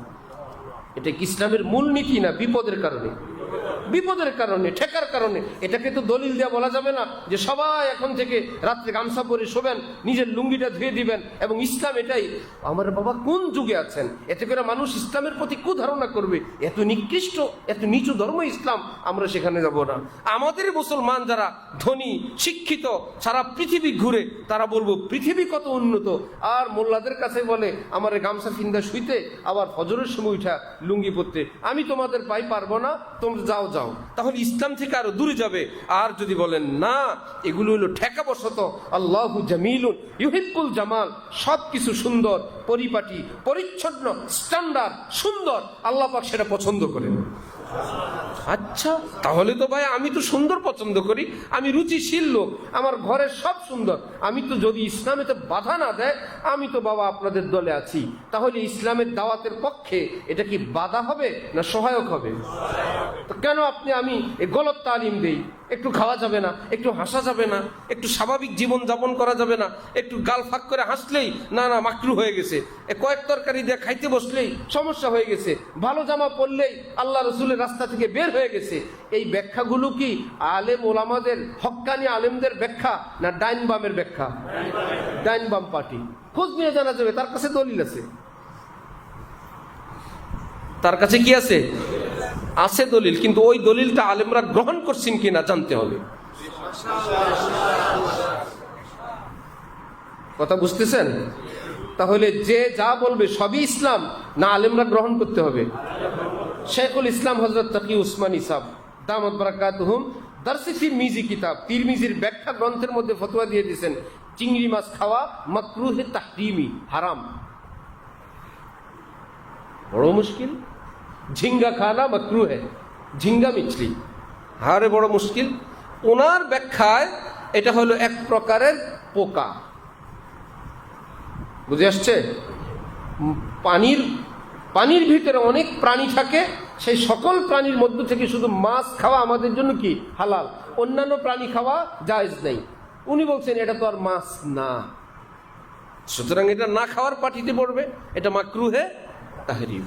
এটা কি ইসলামের মূল নীতি না বিপদের কারণে? বিপদের কারণে, ঠেকার কারণে। এটাকে তো দলিল দেওয়া বলা যাবে না যে সবাই এখন থেকে রাত্রে গামছা পরে শোবেন, নিজের লুঙ্গিটা ধুয়ে দিবেন এবং ইসলাম এটাই। আমার বাবা কোন যুগে আছেন? এতে করে মানুষ ইসলামের প্রতি কুধারণা করবে, এত নিকৃষ্ট এত নিচু ধর্ম ইসলাম, আমরা সেখানে যাব না। আমাদের মুসলমান যারা ধনী শিক্ষিত সারা পৃথিবী ঘুরে, তারা বলবো পৃথিবী কত উন্নত, আর মোল্লাদের কাছে বলে আমার গামছা ফিন্দা শুইতে, আবার ফজরের সময় উঠা লুঙ্গি পরতে। আমি তোমাদের পাই পারবো না, তোমরা যাও যাও, তাহলে ইসলাম থেকে আরো দূরে যাবে। আর যদি বলেন না এগুলো হলো ঠেকাবশত, আল্লাহু জামিলুন ইউহিব্বুল জামাল, সবকিছু সুন্দর, পরিপাটি, পরিচ্ছন্ন, স্ট্যান্ডার্ড, সুন্দর, আল্লাহ পাক সেটা পছন্দ করেন। আচ্ছা, তাহলে তো ভাই আমি তো সুন্দর পছন্দ করি, আমি রুচিশীল লোক, আমার ঘরের সব সুন্দর, আমি তো যদি ইসলামেতে বাধা না দেয় আমি তো বাবা আপনাদের দলে আছি। তাহলে ইসলামের দাওয়াতের পক্ষে এটা কি বাধা হবে না সহায়ক হবে? তো কেন আমি এই গলত তালিম দেই? একটু খাওয়া যাবে না, একটু হাসা যাবে না, একটু স্বাভাবিক জীবন যাপন করা যাবে না, একটু গাল ফাঁক করে হাসলেই না না মাকরু হয়ে গেছে, কয়েক তরকারি দিয়ে খাইতে বসলেই সমস্যা হয়ে গেছে, ভালো জামা পরলেই আল্লাহ রসুলের রাস্তা থেকে বের হয়ে গেছে। এই ব্যাখ্যাগুলো কি আলেম ওলামাদের, হক্কানি আলেমদের ব্যাখ্যা না ডাইন বামের ব্যাখ্যা? ডাইন বাম পার্টি। খোঁজ নিয়ে জানা যাবে, তার কাছে দলিল আছে। তার কাছে কি আছে? আছে দলিল, কিন্তু ওই দলিলটা আলেমরা গ্রহণ করছেন কিনা জানতে হবে। কথা বুঝতেছেন? তাহলে যে যা বলবে সবই ইসলাম না আলেমরা গ্রহণ করতে হবে? শেখুল ইসলাম হযরত তাকি উসমানী সাহেব দামাত বারাকাতুহুম দারসে তিরমিজি কিতাব, তিরমিজির ব্যাখ্যা গ্রন্থের মধ্যে ফতোয়া দিয়ে দিয়েছেন চিংড়ি মাছ খাওয়া মাকরুহে তাহরিমি, হারাম। বড় মুশকিল। ঝিঙ্গা খানা মাকরু है, ঝিঙ্গা মিছলি, হারে বড় মুশকিল। ওনার ব্যাখ্যায় এটা হলো এক প্রকারের পোকা। বুঝে আসছে? পানির ভিতরে অনেক প্রাণী থাকে, সেই সকল প্রাণীর মধ্য থেকে শুধু মাছ খাওয়া আমাদের জন্য কি হালাল, অন্যান্য প্রাণী খাওয়া জায়েজ নেই। উনি বলছেন এটা তো আর মাছ না, সুতরাং এটা না খাওয়ার পাটিতে পড়বে, এটা মাকরুহে তাহরিম।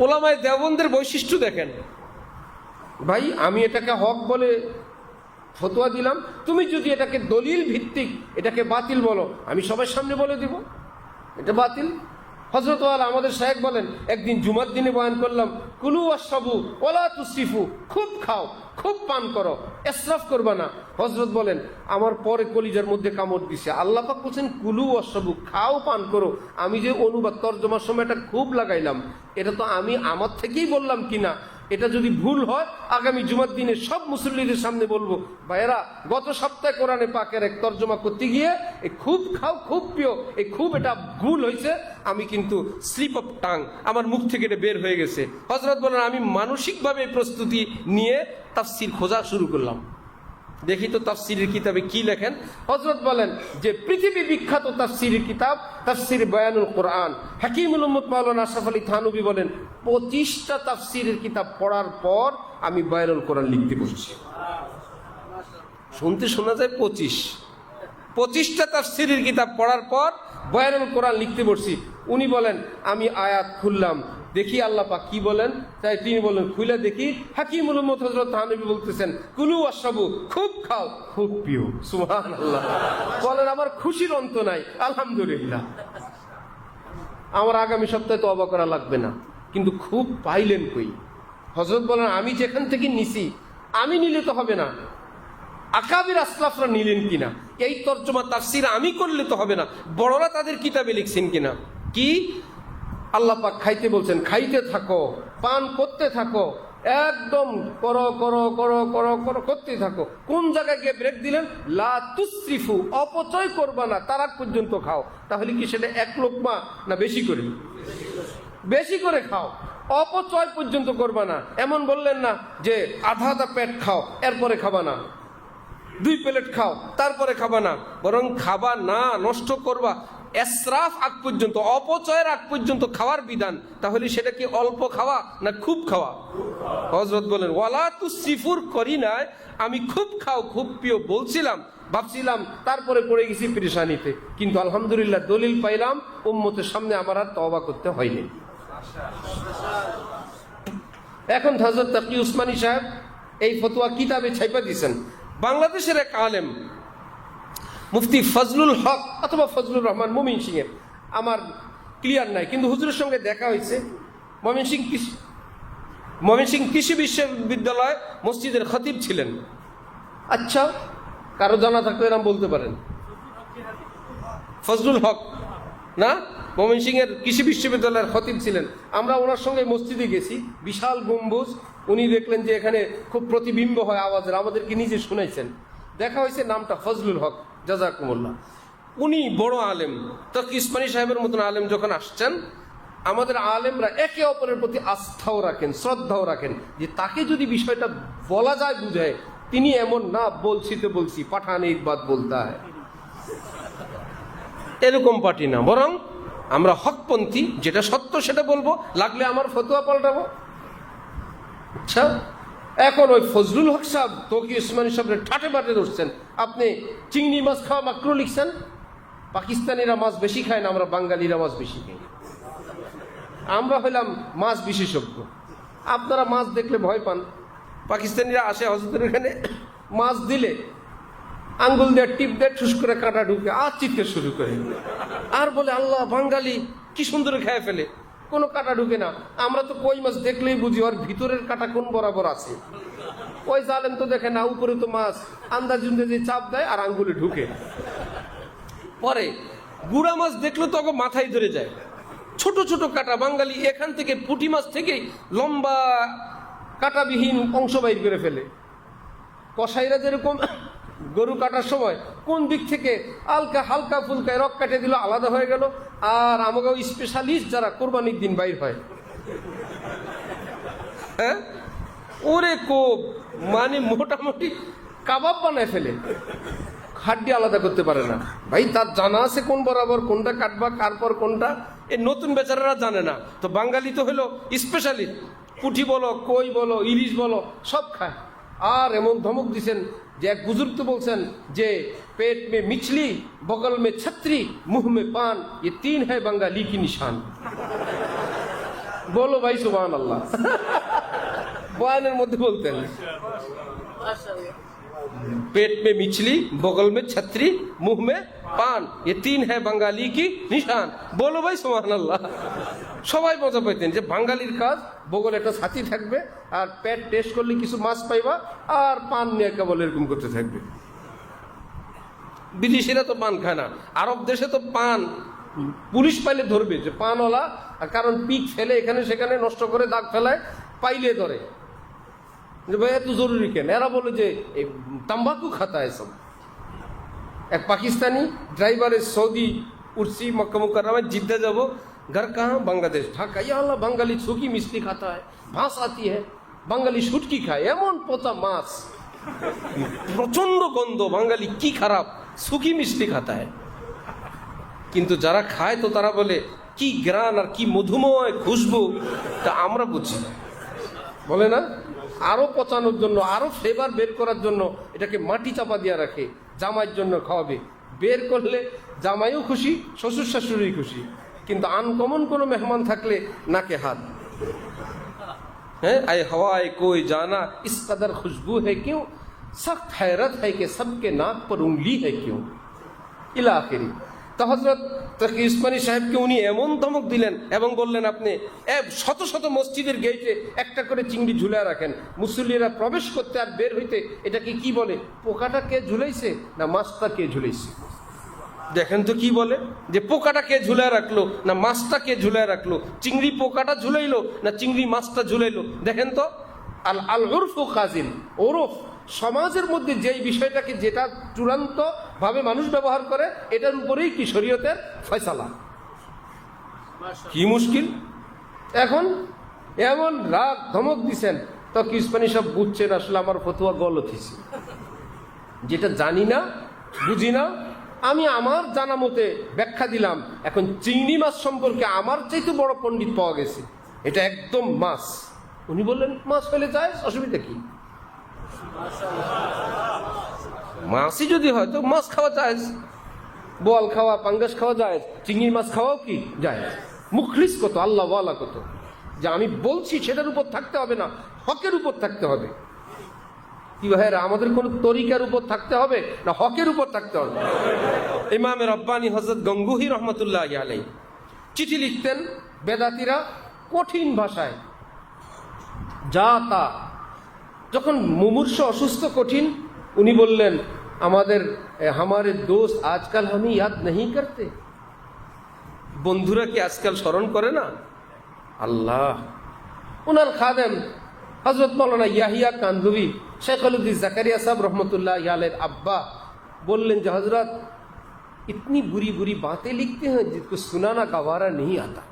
ওলামায়ে দেওবন্দের বৈশিষ্ট্য দেখেন। ভাই আমি এটাকে হক বলে ফতোয়া দিলাম, তুমি যদি এটাকে দলিল ভিত্তিক এটাকে বাতিল বলো, আমি সবার সামনে বলে দিব এটা বাতিল। হযরত ওয়ালা আমাদের শায়েখ বলেন, একদিন জুমার দিনে বয়ান করলাম, কুলু ওয়াশরাবু ওয়ালা তুসরিফু, খুব খাও খুব পান করো, ইসরাফ করবা না। হযরত বলেন আমার পরে কলিজার মধ্যে কামড় দিছে, আল্লাহ পাক বলছেন কুলু ওয়াশরাবু, খাও পান করো। আমি যে অনুবাদ তরজমার সময় এটা খুব লাগাইলাম, এটা তো আমি আমার থেকেই বললাম কিনা, এটা যদি ভুল হয় আগামী জুমার দিনে সব মুসল্লিদের সামনে বলবো, ভাইয়েরা গত সপ্তাহে কোরআনে পাকের এক তর্জমা করতে গিয়ে এই খুব খাও খুব পিও, এই খুব এটা ভুল হয়েছে, আমি কিন্তু স্লিপ অফ টাং, আমার মুখ থেকে এটা বের হয়ে গেছে। হযরত বলেন আমি মানসিকভাবে প্রস্তুতি নিয়ে তাফসীর খোঁজা শুরু করলাম, দেখি তো তাফসীরের কিতাবে কি লেখেন। হযরত বলেন যে পৃথিবী বিখ্যাত তাফসীরের কিতাব তাফসীর বয়ানুল কোরআন, হাকিমুল উম্মত মাওলানা আশরাফ আলী থানভী বলেন 25টা তাফসীরের কিতাব পড়ার পর আমি বয়ানুল কোরআন লিখতে বসছি। শুনতে শোনা যায় 25টা তাফসীরের কিতাব পড়ার পর বয়ানুল কোরআন লিখতে বসছি। উনি বলেন আমি আয়াত খুললাম, দেখি আল্লাহ পাক কি বলেন, তাই তিনি বলেন খুলে দেখি হাকিমুল উম্মত হযরত থানভী বলতেছেন কুলু ওয়াশরাবু, খুব খাও খুব পিও। সুবহানাল্লাহ। বলেন আমার খুশির অন্ত নাই, আলহামদুলিল্লাহ। আমার আগামী সপ্তাহে তওবা করা লাগবে না, কিন্তু খুব পাইলেন কই? হযরত বলেন আমি যেখান থেকে নিছি, আমি নিলে তো হবে না, আকাবির আসলাফরা নিলেন কিনা, এই তর্জমা তাফসীর আমি করলে তো হবে না, বড়রা তাদের কিতাবে লিখছেন কিনা। কি আল্লাহ পাক খাইতে বলছেন, খাইতে থাকো, পান করতে থাকো, একদম করো করো করো করো করো করতে থাকো। কোন জায়গায় গিয়ে ব্রেক দিলেন, লা তুসরিফু, অপচয় করবা না, তার আগ পর্যন্ত খাও। তাহলে কি সেটা এক লোকমা না বেশি করে? বেশি করে খাও, অপচয় পর্যন্ত করবা না। এমন বললেন না যে আধা আধা পেট খাও এরপরে খাবা না, 2 প্লেট খাও তারপরে খাবা না, বরং খাবা না, নষ্ট করবা, ইসরাফ আগ পর্যন্ত, অপচয়ের আগ পর্যন্ত খাওয়ার বিধান। তাহলে সেটা কি অল্প খাওয়া না খুব খাওয়া? হযরত বলেন ওয়ালা তুসরিফুর করি নাই, আমি খুব খাও খুব পিও বলছিলাম, ভাবছিলাম, তারপরে পড়ে গেছি পেরেশানিতে, কিন্তু আলহামদুলিল্লাহ দলিল পাইলাম, উম্মতের সামনে আমার আর তওবা করতে হয়নি। এখন হযরত তাকি উসমানী সাহেব এই ফতোয়া কিতাবে ছাইপা দিয়েছেন। বাংলাদেশের এক আলেম মুফতি ফজলুল হক অথবা ফজলুর রহমান মুমিন সিং এর, আমার ক্লিয়ার নাই, কিন্তু হুজুরের সঙ্গে দেখা হয়েছে। ময়মনসিংহ কৃষি বিশ্ববিদ্যালয় মসজিদের খতিব ছিলেন। আচ্ছা, কারো জানা থাকলে এরকম বলতে পারেন। ফজলুল হক না, ময়মনসিংহের কৃষি বিশ্ববিদ্যালয়ের খতিব ছিলেন। আমরা ওনার সঙ্গে মসজিদে গেছি, বিশাল গম্বুজ, উনি দেখলেন যে এখানে খুব প্রতিবিম্ব হয় আওয়াজের, আমাদেরকে নিজে শুনাইছেন। দেখা হয়েছে, নামটা ফজলুল হক, জাযাকুমুল্লাহ। উনি বড় আলেম, তাকি উসমানী সাহেবের মতন আলেম যখন আসছেন, আমাদের আলেমরা একে অপরের প্রতি আস্থাও রাখেন, শ্রদ্ধাও রাখেন, যে তাকে যদি বিষয়টা বলা যায় বুঝায়, তিনি এমন না বলছি তো বলছি, পাঠান এক বাত বলতা হয়, এরকম পার্টি না, বরং আমরা হকপন্থী, যেটা সত্য সেটা বলবো, লাগলে আমার ফতোয়া পাল্টাবো। আচ্ছা, এখন ওই ফজলুল হক সাহেব তকি উসমানী সাহেবের ঠাটে বাটে ধরছেন, আপনি চিংড়ি মাছ খাওয়া মাত্র লিখছেন। পাকিস্তানিরা মাছ বেশি খায় না, আমরা বাঙালিরা মাছ বেশি খাই, আমরা হইলাম মাছ বিশেষজ্ঞ। আপনারা মাছ দেখলে ভয় পান। পাকিস্তানিরা আসে হযরতের এখানে, মাছ দিলে আঙ্গুল দিয়ে টিপ দিয়ে ঠুস করে কাঁটা ঢুকে আর চিৎকার শুরু করে, আর বলে আল্লাহ বাঙালি কি সুন্দর খেয়ে ফেলে, কোনো কাঁটা ঢুকে না। আমরা তো কই মাছ দেখলেই বুঝি ওর ভিতরের কাঁটা কোন বরাবর আছে। ওই জালেম তো দেখে না, উপরে তো মাছ আন্দাজ যে চাপ দেয় আর আঙ্গুলে ঢুকে। পরে গুড়া মাছ দেখলে তো মাথায় ধরে যায়, ছোট ছোট কাঁটা। বাঙালি এখান থেকে পুঁটি মাছ থেকে লম্বা কাঁটাবিহীন অংশ বাইর করে ফেলে। কসাইরা যেরকম গরু কাটার সময় কোন দিক থেকে হালকা হালকা ফুলকায় রক কাটে দিল, আলাদা হয়ে গেল। আর আমাকে স্পেশালিস্ট যারা কোরবানির দিন বাইর হয়, হ্যাঁ, ওরে কোপ মানে মোটামুটি কাবাব বানায় ফেলে, হাড্ডি আলাদা করতে পারে না। ভাই তার জানা আছে কোন বরাবর কোনটা কাটবা, কার পর কোনটা। এই নতুন বেচারারা জানে না। তো বাঙালি তো হলো স্পেশালিস্ট, পুঁটি বলো, কই বলো, ইলিশ বলো, সব খায়। আর এমন ধমক দিছেন যে এক বুজুর্গ তো বলছেন যে পেট মে মিছলি, বগল মে ছত্রি, মুহ মে পান, ये तीन है बंगाली की निशान। বলো ভাই সুবহানাল্লাহ। বয়ানের মধ্যে বলতেন पेट में मिछली, बगल में छतरी, मुंह में पान, ये तीन है बंगाली की निशान। बोलो भाई सुबहानाल्लाह। সবাই মজা পাইতেন যে বাঙালির কাজ বগলে একটা ছাতি থাকবে, আর পেট টেস্ট করলে কিছু মাছ পাইবা, আর পান নিয়ে কেবল এরকম করতে থাকবে। বিদেশিরা তো পান খায় না, আরব দেশে তো পান পুলিশ পাইলে ধরবে যে পানওয়ালা, কারণ পিক ফেলে এখানে সেখানে নষ্ট করে দাগ ফেলায়, পাইলে ধরে যে ভাই এত জরুরি কেন। এরা বলে যে এই তাম্বাকু খাতা এসব। এক পাকিস্তানি ড্রাইভারের সৌদি উঠছি, মক্কা মুকাররমায়, জিদ্দা যাব, घर कहाँ, बांग्लादेश, ঢাকা। ইয়া আল্লাহ, বাঙালি শুকি মিষ্টি খাতা হয়, ভাঁস আতি হ্যাঁ, বাঙালি শুটকি খায়, এমন পোতা মাছ, প্রচন্ড গন্ধ, বাঙালি কি খারাপ, শুকি মিষ্টি খাতা হয়। কিন্তু যারা খায় তো তারা বলে কি গ্রান আর কি মধুময় খুশবু, তা আমরা বুঝি না, বলে না। আরো পচানোর জন্য, আরো ফ্লেভার বের করার জন্য এটাকে মাটি চাপা দিয়ে রাখে, জামাইয়ের জন্য খাওয়াবে। বের করলে জামাইও খুশি, শ্বশুর শাশুড়ি খুশি। কিন্তু আনকমন কোনো মেহমান থাকলে নাকে হাত, হ্যাঁ, আয় হওয়ায় কই জানা ইস কদর খুশবু है क्यों, सख्त हैरत है कि सबके नाक पर उंगली है क्यों, ইলা আখিরি। তো হযরত তকি উসমানী সাহেবকে উনি এমন ধমক দিলেন এবং বললেন, আপনি শত শত মসজিদের গেটে একটা করে চিংড়ি ঝুলায় রাখেন, মুসল্লিরা প্রবেশ করতে আর বের হইতে এটাকে কি বলে, পোকাটা কে ঝুলাইছে না মাছটা কে ঝুলাইছে। দেখেন তো কি বলে, যে পোকাটা কে ঝুলায় রাখলো না মাছটা কে ঝুলায় রাখলো, চিংড়ি পোকাটা ঝুলাইলো না চিংড়ি মাছটা ঝুলাইলো। দেখেন তো, আল আল উরফু কাজিল, ওরফ সমাজের মধ্যে যেই বিষয়টাকে যেটা চূড়ান্ত ভাবে মানুষ ব্যবহার করে, এটার উপরেই কি শরীয়তের ফয়সালা। কি মুশকিল। এখন এমন রাগ ধমক দিছেন, তো কি উসমানী সব বুঝছেন আসলে আমার ফতোয়া গলত হয়েছে, যেটা জানি না বুঝি না আমি আমার জানা মতে ব্যাখ্যা দিলাম। এখন চিংড়ি মাছ সম্পর্কে আমার চাইতে বড় পণ্ডিত পাওয়া গেছে, এটা একদম মাছ। উনি বললেন মাছ ফেলে যায়, অসুবিধা কি, মাছই যদি হয় তো মাছ খাওয়া যায়, বোয়াল খাওয়া, পাঙ্গাস খাওয়া যায়, চিংড়ি মাছ খাওয়াও কি যায়। মুখলিস কত, আল্লাহ ওয়ালা কত, যে আমি বলছি সেটার উপর থাকতে হবে না, হকের উপর থাকতে হবে। কি ভাইরা, আমাদের কোন তরিকার উপর থাকতে হবে না হকের উপর থাকতে হবে। ইমামে রব্বানী হযরত গঙ্গুহি রহমতুল্লাহ আলাইহি চিঠি লিখতেন বেদাতীরা কঠিন ভাষায়, যা তা। যখন মুমূর্ষ অসুস্থ কঠিন, উনি বললেন আমাদের হামারে দোস্ত আজকাল আমি ইয়াদ नहीं करते, বন্ধুরা কি আজকাল স্মরণ করে না। আল্লাহ, ওনার খাদেম হযরত মাওলানা ইয়াহিয়া কান্দুবি শেখুদ্দিন জাকারিয়া সাহেব রহমতুল্লাহ আলাইহির আব্বা বললেন যে হযরত इतनी बुरी बुरी बातें लिखते हैं जिसको सुनाना गवारा नहीं आता।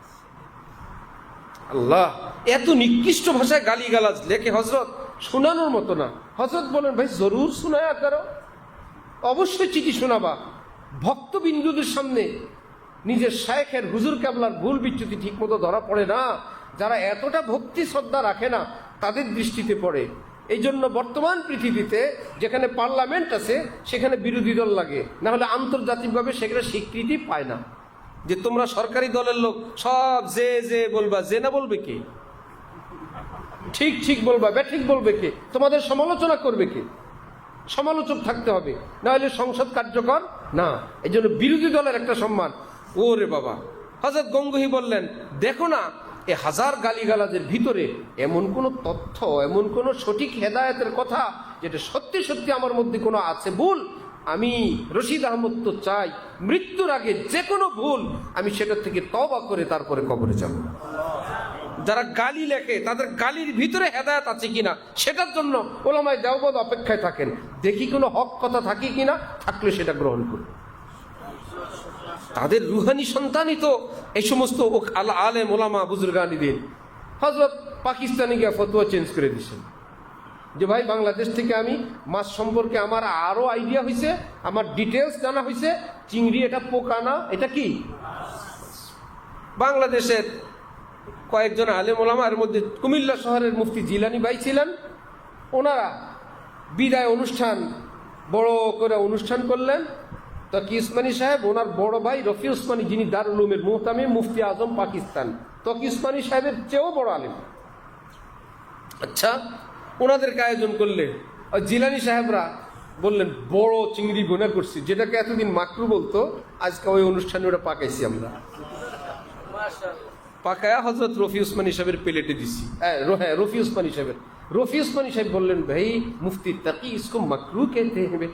আল্লাহ, এত নিকৃষ্ট ভাষায় গালিগালাজ লেখে হযরত, শোনানোর মতো না। হযরত বলেন ভাই জরুর শোনায়া করো, অবশ্যই চিঠি শোনাবা। ভক্তবিন্দুদের সামনে নিজের শায়েখের হুজুর কেবলার ভুল বিচ্যুতি ঠিক মতো ধরা পড়ে না, যারা এতটা ভক্তি শ্রদ্ধা রাখে না তাদের দৃষ্টিতে পড়ে। এই জন্য বর্তমান পৃথিবীতে যেখানে পার্লামেন্ট আছে সেখানে বিরোধী দল লাগে, না হলে আন্তর্জাতিকভাবে সেখানে স্বীকৃতি পায় না। যে তোমরা সরকারি দলের লোক সব যে যে বলবা, যে না বলবে কে, ঠিক ঠিক বলবা, ব্যাঠিক বলবে কে, তোমাদের সমালোচনা করবে কে, সমালোচক থাকতে হবে, না হলে সংসদ কার্যকর না। এই জন্য বিরোধী দলের একটা সম্মান। ওরে বাবা, হযরত গঙ্গুহি বললেন দেখো না, এ হাজার গালিগালাজের ভিতরে এমন কোন তথ্য, এমন কোন সঠিক হেদায়েতের কথা যেটা সত্যি সত্যি আমার মধ্যে কোনো আছে ভুল, আমি রশিদ আহমদ তো চাই মৃত্যুর আগে যে কোনো ভুল আমি সেটার থেকে তওবা করে তারপরে কবরে যাব। যারা গালি লেখে তাদের গালির ভিতরে হেদায়েত আছে কিনা সেটার জন্য ওলামায়ে দেওবন্দ অপেক্ষায় থাকেন, দেখি কোনো হক কথা থাকে কিনা, থাকলে সেটা গ্রহণ করুন। তাদের রুহানি সন্তানই তো এই সমস্ত আলেম ওলামা বুজুর্গানিদিন। হযরত পাকিস্তানে গিয়ে ফতোয়া চেঞ্জ করে দিয়েছেন যে ভাই বাংলাদেশ থেকে আমি মাছ সম্পর্কে আমার আরো আইডিয়া হয়েছে, আমার ডিটেলস জানা হয়েছে, চিংড়ি এটা পোকা না, এটা কি। বাংলাদেশের কয়েকজন আলেম ওলামা, এর মধ্যে কুমিল্লা শহরের মুফতি জিলানী ভাই ছিলেন, ওনারা বিদায় অনুষ্ঠান বড় করে অনুষ্ঠান করলেন। তকি উসমানী সাহেব, ওনার বড় ভাই রফি উসমানী, যিনি দারুল উলুমের মুহতামিম মুফতি আজম পাকিস্তান, তকি উসমানী সাহেবের চেয়েও বড় আলেম। আচ্ছা, ওনাদেরকে আয়োজন করলে জিলানী সাহেবরা বললেন বড় চিংড়ি গোনা করছি, যেটাকে এতদিন মাকরু বলতো, আজকে ওই অনুষ্ঠানে ওটা পাকাইছি আমরা। পাকায়া হযরত রফি উসমানী সাহেবের প্লেটে দিছি। হ্যাঁ, রফি উসমানী সাহেবের। রফি উসমানী সাহেব বললেন ভাই মুফতি তাকি ইসকো মাকরু कहते हैं ভাই।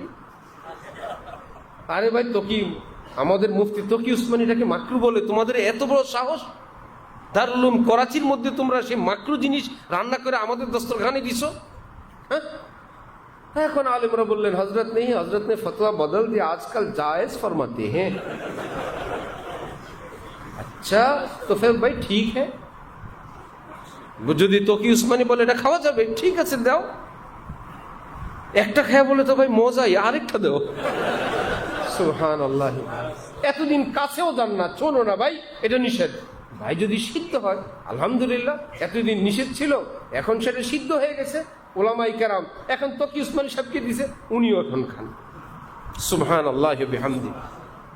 আরে ভাই তকি, আমাদের মুফতি তকি উসমানীটাকে মাকরু বলে, তোমাদের এত বড় সাহস? দারুল উলুম করাচির মধ্যে তোমরা সেই মাকরু জিনিস রান্না করে আমাদের দস্তরখানে দিছো? হ্যাঁ, এখন আলেমরা বললেন হজরত ने फतवा बदल दिया, आजकल जायज फरमाते हैं। अच्छा तो फिर भाई ठीक है, যদি তকি উসমানী বলে এটা খাওয়া যাবে, ঠিক আছে দাও। একটা খায় বলে তো ভাই মজাই, আরেকটা দাও। সুবহানাল্লাহ। এতদিন কাছেও যান না, চলো না ভাই, এটা নিষেধ। ভাই যদি সিদ্ধ হয় আলহামদুলিল্লাহ, এতদিন নিষেধ ছিল, এখন সেটা সিদ্ধ হয়ে গেছে। ওলামায়ে কেরাম এখন তকি উসমানী সাহেবকে দিছে, উনিও এখন খান। সুবহানাল্লাহ বিহামদি।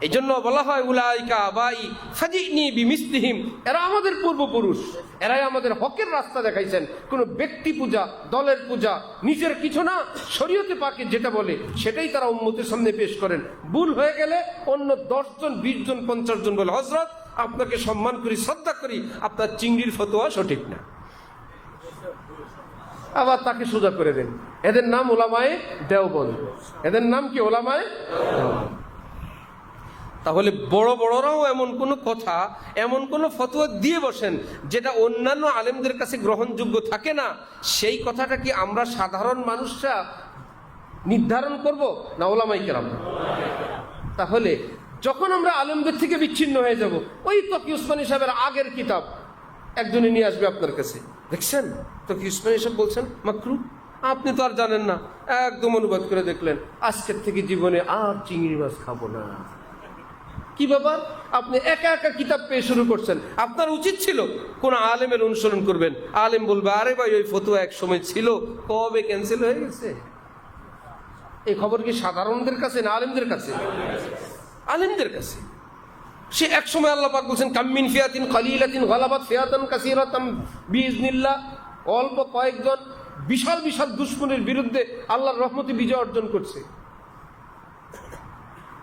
এই জন্য বলা হয় উলাইকা আবাই ফাজিনি বিমিসলিহিম, এরা আমাদের পূর্বপুরুষ, এরাই আমাদের হকের রাস্তা দেখাইছেন। কোনো ব্যক্তি পূজা, দলের পূজা, নিজের কিছু না, শরীয়তে পাকে যেটা বলে সেটাই তারা উম্মতের সামনে পেশ করেন। ভুল হয়ে গেলে অন্য 10 জন 20 জন 50 জন বলে হযরত আপনাকে সম্মান করি, শ্রদ্ধা করি, আপনার চিংড়ির ফতোয়া সঠিক না, আবার তাকে সোজা করে দেন। এদের নাম ওলামায়ে দেওবন্দ, এদের নাম কি? ওলামায়ে দেওবন্দ। তাহলে বড় বড়রাও এমন কোনো কথা, এমন কোনো ফতোয়া দিয়ে বসেন যেটা অন্যান্য আলেমদের কাছে গ্রহণযোগ্য থাকে না, সেই কথাটা কি আমরা সাধারণ মানুষরা নির্ধারণ করব না ওলামায়ে কেরাম? তাহলে যখন আমরা আলেমদের থেকে বিচ্ছিন্ন হয়ে যাব, ওই তকি উসমানী সাহেবের আগের কিতাব একজনে নিয়ে আসবে আপনার কাছে, দেখছেন তকি উসমানী সাহেব বলছেন মাকরু, আপনি তো আর জানেন না, একদম অনুবাদ করে দেখলেন, আজকের থেকে জীবনে আর চিংড়ি মাছ খাবো না। কি ব্যাপার? আপনি একা একা কিতাব পেয়ে শুরু করছেন। আপনার উচিত ছিল কোন আলেমের অনুসরণ করবেন, আলেম বলবে আরে ভাই ওই ফতোয়া এক সময় ছিল, কবে ক্যান্সেল হয়ে গেছে। এই খবর কি সাধারণদের কাছে না আলেমদের কাছে? আলেমদের কাছে। সে এক সময় আল্লাহ পাক বলেন কামিন ফিয়াতিন কালিলাতিন গালাবাত ফিয়াতান কাসীরাতাম বিইজনিল্লাহ, অল্প কয়েকজন বিশাল বিশাল দুশমনের বিরুদ্ধে আল্লাহর রহমতে বিজয় অর্জন করছে।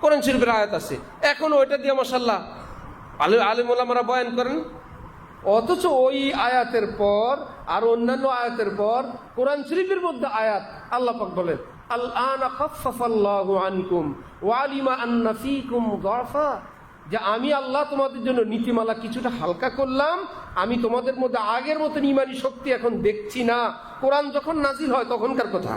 কোরআন শরীফের আয়াত আছে, এখন ওইটা দিয়ে মাশাআল্লাহ আলেম ওলামারা বয়ান করেন। অথচ ওই আয়াতের পর আর অন্যান্য আয়াতের পর কোরআন শরীফের মধ্যে আয়াত আল্লাহ পাক বলেন আল-আনা খাফফাল্লাহু আনকুম ওয়া আলিমা আন্না ফীকুম যাফা, যে আমি আল্লাহ তোমাদের জন্য নীতিমালা কিছুটা হালকা করলাম, আমি তোমাদের মধ্যে আগের মতন ইমানি শক্তি এখন দেখছি না। কোরআন যখন নাজিল হয় তখনকার কথা,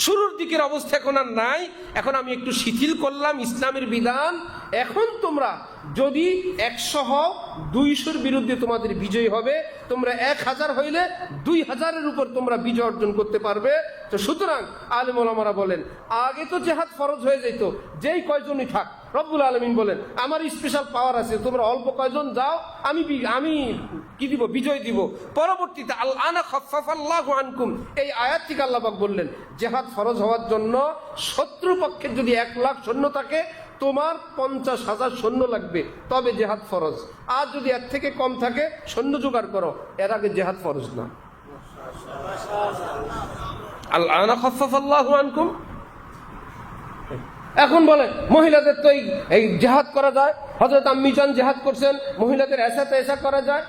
শুরুর দিকের অবস্থা এখন আর নাই। এখন আমি একটু শিথিল করলাম ইসলামের বিধান। এখন তোমরা যদি 100 হও, 200-র বিরুদ্ধে তোমাদের বিজয় হবে। তোমরা 1000 হইলে 2000-এর উপর তোমরা বিজয় অর্জন করতে পারবে। তো সুতরাং আলেম ওলামারা বলেন আগে তো জেহাদ ফরজ হয়ে যেত, যেই কয়জনই থাক। রব্বুল আলামিন বলেন আমার স্পেশাল পাওয়ার আছে, তোমরা অল্প কয়জন যাও, আমি কি দিব? বিজয় দিব। পরবর্তীতে আল-আনা খাফফাল্লাহু আনকুম, এই আয়াত থেকে আল্লাহ পাক বললেন জেহাদ ফরজ হওয়ার জন্য শত্রুপক্ষের যদি 1 লাখ সৈন্য থাকে, তোমার 50,000 সৈন্য লাগবে, তবে জেহাদ ফরজ। আর যদি এর থেকে কম থাকে সৈন্য জোগাড় করো, এর আগে জেহাদ ফরজ না। আল-আনা খাফফাল্লাহু আনকুম। এখন বলে মহিলাদের তো এই জেহাদ করা যায়, হযরত আম্মি জান জেহাদ করছেন, মহিলাদের এসা করা যায়।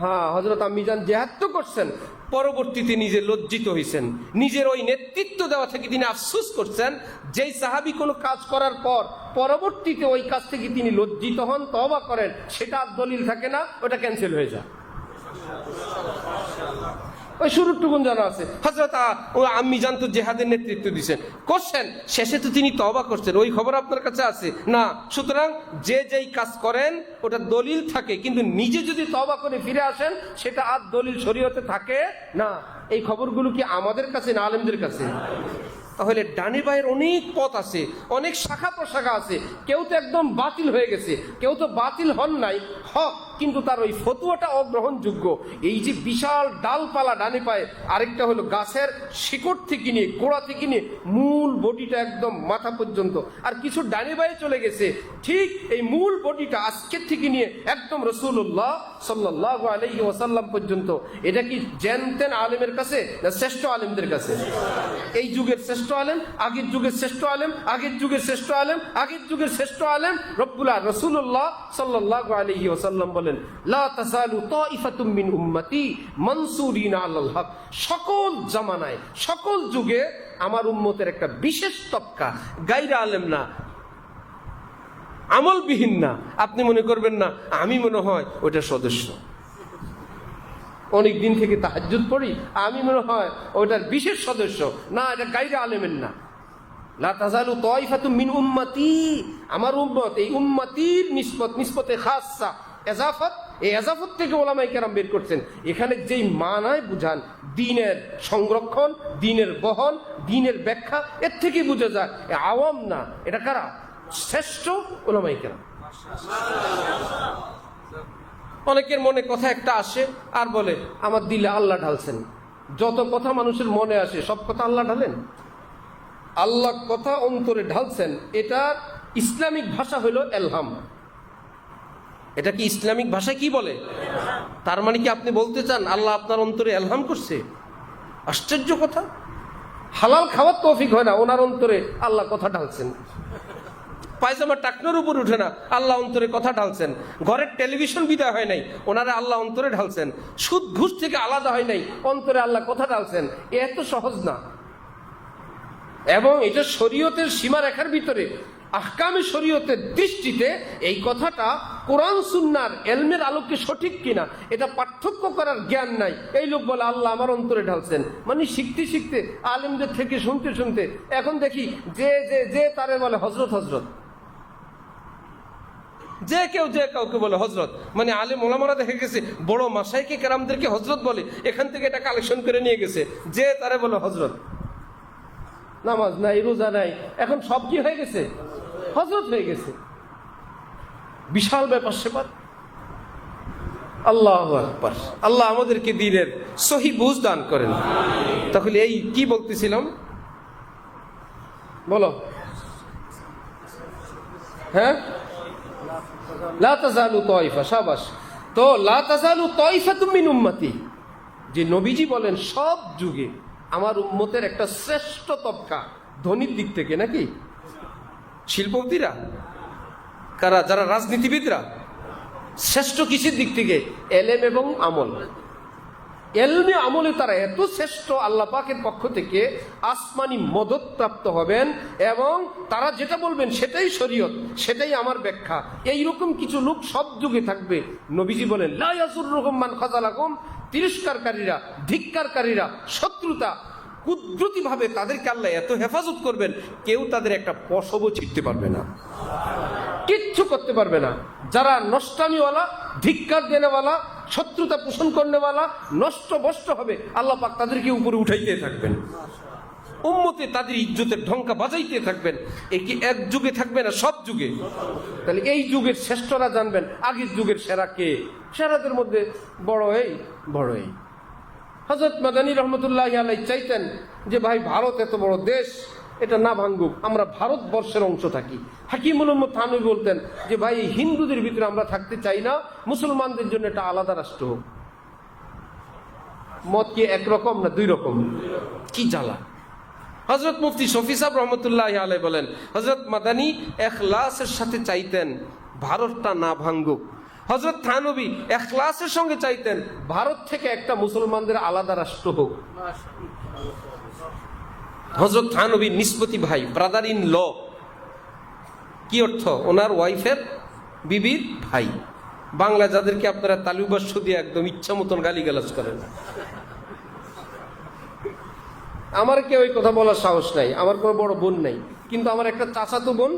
হ্যাঁ, হযরত আম্মি জান জেহাদ তো করছেন, পরবর্তীতে নিজে লজ্জিত হয়েছেন, নিজের ওই নেতৃত্ব দেওয়া থেকে তিনি আফসোস করছেন। যেই সাহাবী কোনো কাজ করার পর পরবর্তীতে ওই কাজ থেকে তিনি লজ্জিত হন, তওবা করেন, সেটা আর দলিল থাকে না, ওটা ক্যান্সেল হয়ে যায়। ওই শুরুটুকুন জানা আছে, হযরত আম্মি জানতো জেহাদের নেতৃত্ব দিচ্ছেন, করছেন, শেষে তো তিনি তওবা করছেন, ওই খবর আপনার কাছে আছে না। সুতরাং যে যেই কাজ করেন ওটা দলিল থাকে, কিন্তু নিজে যদি তওবা করে ফিরে আসেন সেটা আর দলিল শরীয়তে থাকে না। এই খবরগুলো কি আমাদের কাছে না আলেমদের কাছে? তাহলে ডানে বাঁয়ের অনেক পথ আছে, অনেক শাখা প্রশাখা আছে। কেউ তো একদম বাতিল হয়ে গেছে, কেউ তো বাতিল হন নাই, হক, কিন্তু তার ওই ফতুয়াটা অগ্রহণযোগ্য। এই যে বিশাল ডালপালা ডানে পায়ে, আরেকটা হলো গাছের শিকড় থেকে নিয়ে, গোড়া থেকে নিয়ে মূল বডিটা একদম মাথা পর্যন্ত, আর কিছু ডানে বাঁয়ে চলে গেছে। ঠিক এই মূল বডিটা আজকের থেকে নিয়ে একদম রাসূলুল্লাহ সাল্লাল্লাহু আলাইহি ওয়াসাল্লাম পর্যন্ত। এটা কি জানতেন আলেমের কাছে না শ্রেষ্ঠ আলেমদের কাছে? এই যুগের শ্রেষ্ঠ আলেম, আগের যুগের শ্রেষ্ঠ আলেম, আগের যুগের শ্রেষ্ঠ আলেম, আগের যুগের শ্রেষ্ঠ আলেম রাসূলুল্লাহ সাল্লাল্লাহু আলাইহি ওয়াসাল্লাম বলেন, লা তাযালু তাইফাতুম মিন উম্মতি মানসুরিনা আলাল হক। সকল জামানায়, সকল যুগে আমার উম্মতের একটা বিশেষ তবকা, গায়রে আলেম না, আমলবিহীন না। আপনি মনে করবেন না আমি মনে হয় ওটার সদস্য, অনেক দিন থেকে তাহাজ্জুদ পড়ি, আমি মনে হয় ওটার বিশেষ সদস্য না, এটা গায়রে আলেমের না। লা তাযালু তাইফাতুম মিন উম্মতি, আমার উম্মত, এই উম্মতির নিসবতে খাসসা, এজাফত, এই এজাফত থেকে ওলামায়ে কেরাম বের করছেন। এখানে যেই মানায় বুঝান দ্বীনের সংরক্ষণ, দ্বীনের বহন, দ্বীনের ব্যাখ্যা, এর থেকে বুঝা যায় আওয়াম না, এটা কারা? শ্রেষ্ঠ ওলামায়ে কেরাম। অনেকের মনে কথা একটা আসে আর বলে আমার দিলে আল্লাহ ঢালছেন। যত কথা মানুষের মনে আসে সব কথা আল্লাহ ঢালেন? আল্লাহ কথা অন্তরে ঢালছেন, এটা ইসলামিক ভাষা হলো এলহাম। এটা কি ইসলামিক ভাষায় কি বলে? তার মানে কি আপনি বলতে চান আল্লাহ আপনার অন্তরে এলহাম করছে? আশ্চর্য কথা। হালাল খাওয়ার তৌফিক হয় না, ওনার অন্তরে আল্লাহ কথা ঢালছেন। পায়জামা টাকনোর উপর উঠে না, আল্লাহ অন্তরে কথা ঢালছেন। ঘরের টেলিভিশন বিদায় হয় নাই, ওনারা আল্লাহ অন্তরে ঢালছেন। সুদ ঘুষ থেকে আলাদা হয় নাই, অন্তরে আল্লাহ কথা ঢালছেন। এত সহজ না, এবং এটা শরীয়তের সীমারেখার ভিতরে, আহকামে শরীয়তের দৃষ্টিতে এই কথাটা কোরআন সুন্নাহর এলমের আলোকে সঠিক কিনা এটা পার্থক্য করার জ্ঞান নাই। এই লোক বলে আল্লাহ আমার অন্তরে ঢালছেন, মানে শিখতে শিখতে, আলেমদের থেকে শুনতে শুনতে এখন দেখি যে যে যে তারে বলে হজরত হজরত, যে কেউ যে কাউকে বলে হজরত। মানে আলেম ওলামারা দেখে গেছে বড় মাশায়েখে কেরামদেরকে হজরত বলে, এখান থেকে এটা কালেকশন করে নিয়ে গেছে, যে তারে বলে হজরত। নামাজ নাই, রোজা নাই, এখন সব কি হয়ে গেছে? হজরত হয়ে গেছে। বিশাল ব্যাপার সেবার। আল্লাহু আকবার। আল্লাহ আমাদেরকে দ্বীনের সহি বুঝ দান করেন। তাহলে এই কি বলতেছিলাম, বলো? হ্যাঁ, লা তাযালু তাইফা, শাবাশ। তো লা তাযালু তাইফাতুম মিন উম্মতি, যে নবীজি বলেন সব যুগে আমার উম্মতের একটা শ্রেষ্ঠ তবকা, ধনীর দিক থেকে নাকি? শিল্পপতিরা কারা? যারা রাজনীতিবিদরা। শ্রেষ্ঠ কিসের দিক থেকে? এলেম এবং আমল। এলমে আমলে তারা এত শ্রেষ্ঠ, আল্লাহ পাকের পক্ষ থেকে আসমানি মদত প্রাপ্ত হবেন, এবং তারা যেটা বলবেন সেটাই শরীয়ত, সেটাই আমার ব্যাখ্যা। এইরকম কিছু লোক সব যুগে থাকবে। নবীজি বলেন লা ইয়াসুররুহুম মান খাযালাকুম, তিরস্কারকারীরা, ধিক্কারকারীরা, শত্রুতা, কুদরতিভাবে তাদেরকে আল্লাহ এত হেফাজত করবেন, কেউ তাদের একটা পশবও ছিটতে পারবে না, কিচ্ছু করতে পারবে না। যারা নষ্টামিওয়ালা, ধিক্কার দেনেওয়ালা, শত্রুতা পোষণ করনেওয়ালা, নষ্ট বষ্ট হবে, আল্লাহ পাক তাদেরকে উপরে উঠাইতে থাকবেন। উম্মতে তাদের ইজ্জতের ঢঙ্কা বাজাইতে থাকবেন। এ কি এক যুগে থাকবে না সব যুগে? তাহলে এই যুগের শ্রেষ্ঠরা জানবেন আগের যুগের সেরা কে। সেরাদের মধ্যে বড় এই হযরত মাদানী রহমতুল্লাহি আলাইহি চাইতেন যে ভাই ভারত এত বড় দেশ, এটা না ভাঙ্গুক, আমরা ভারতবর্ষের অংশ থাকি। হাকিমুল উম্মত থানভী বলতেন যে ভাই হিন্দুদের ভিতরে আমরা থাকতে চাই না, মুসলমানদের জন্য এটা আলাদা রাষ্ট্র হোক। মত কি একরকম না দুই রকম? কি জ্বালা। হযরত মুফতি শফি সাহেব রহমতুল্লাহি আলাইহি বলেন হযরত মাদানী ইখলাসের সাথে চাইতেন ভারতটা না ভাঙ্গুক। হযরত থানবী ইখলাসের সঙ্গে চাইতেন ভারত থেকে একটা মুসলমানদের আলাদা রাষ্ট্র হোক। হযরত থানবী নিসবতি ভাই, ব্রাদার ইন ল, কি অর্থ? ওনার ওয়াইফের বিবির ভাই। বাংলা যাদেরকে আপনারা তালুবাস্য দিয়ে একদম ইচ্ছা মতন গালিগালাজ করেন, আমার কেউ ওই কথা বলার সাহস নাই। আমার কোনো বড় বোন নাই, কিন্তু আমার একটা চাচাতো বোন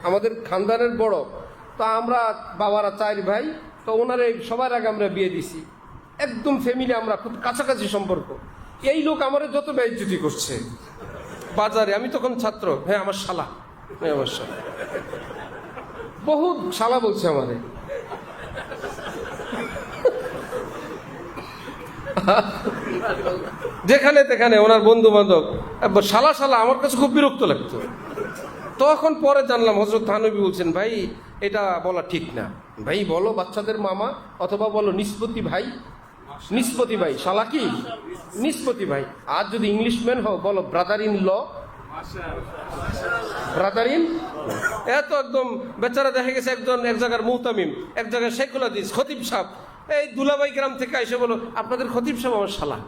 আমাদের খানদানের বড়। তো আমরা বাবারা 4 ভাই, তো ওনার সবার আগে আমরা বিয়ে দিছি, একদম ফ্যামিলি, আমরা খুব কাছাকাছি সম্পর্ক। এই লোক আমার যত বেইজ্জতি করছে বাজারে, আমি তখন ছাত্র, হ্যাঁ আমার শালা, হ্যাঁ আমার শালা, বহুত শালা বলছে আমারে। যেখানে তেখানে ওনার বন্ধু বান্ধব শালা শালা, আমার কাছে খুব বিরক্ত লাগতো। তখন পরে জানলাম হযরত থানবী বলছেন, ভাই এটা বলা ঠিক না, ভাই বলো বাচ্চাদের মামা, অথবা বলো নিসবতি ভাই। নিসবতি ভাই, শালা কি নিসবতি ভাই। আর যদি ইংলিশম্যান হও বলো brother in law, brother in. এত একদম বেচারা দেখা গেছে একজন এক জায়গার মুহতামিম, এক জায়গায় শেখুল হাদিস, খতিব সাহেব, এই দুলাভাই গ্রাম থেকে এসে বলো আপনাদের খতিব সাহেব আমার শালা,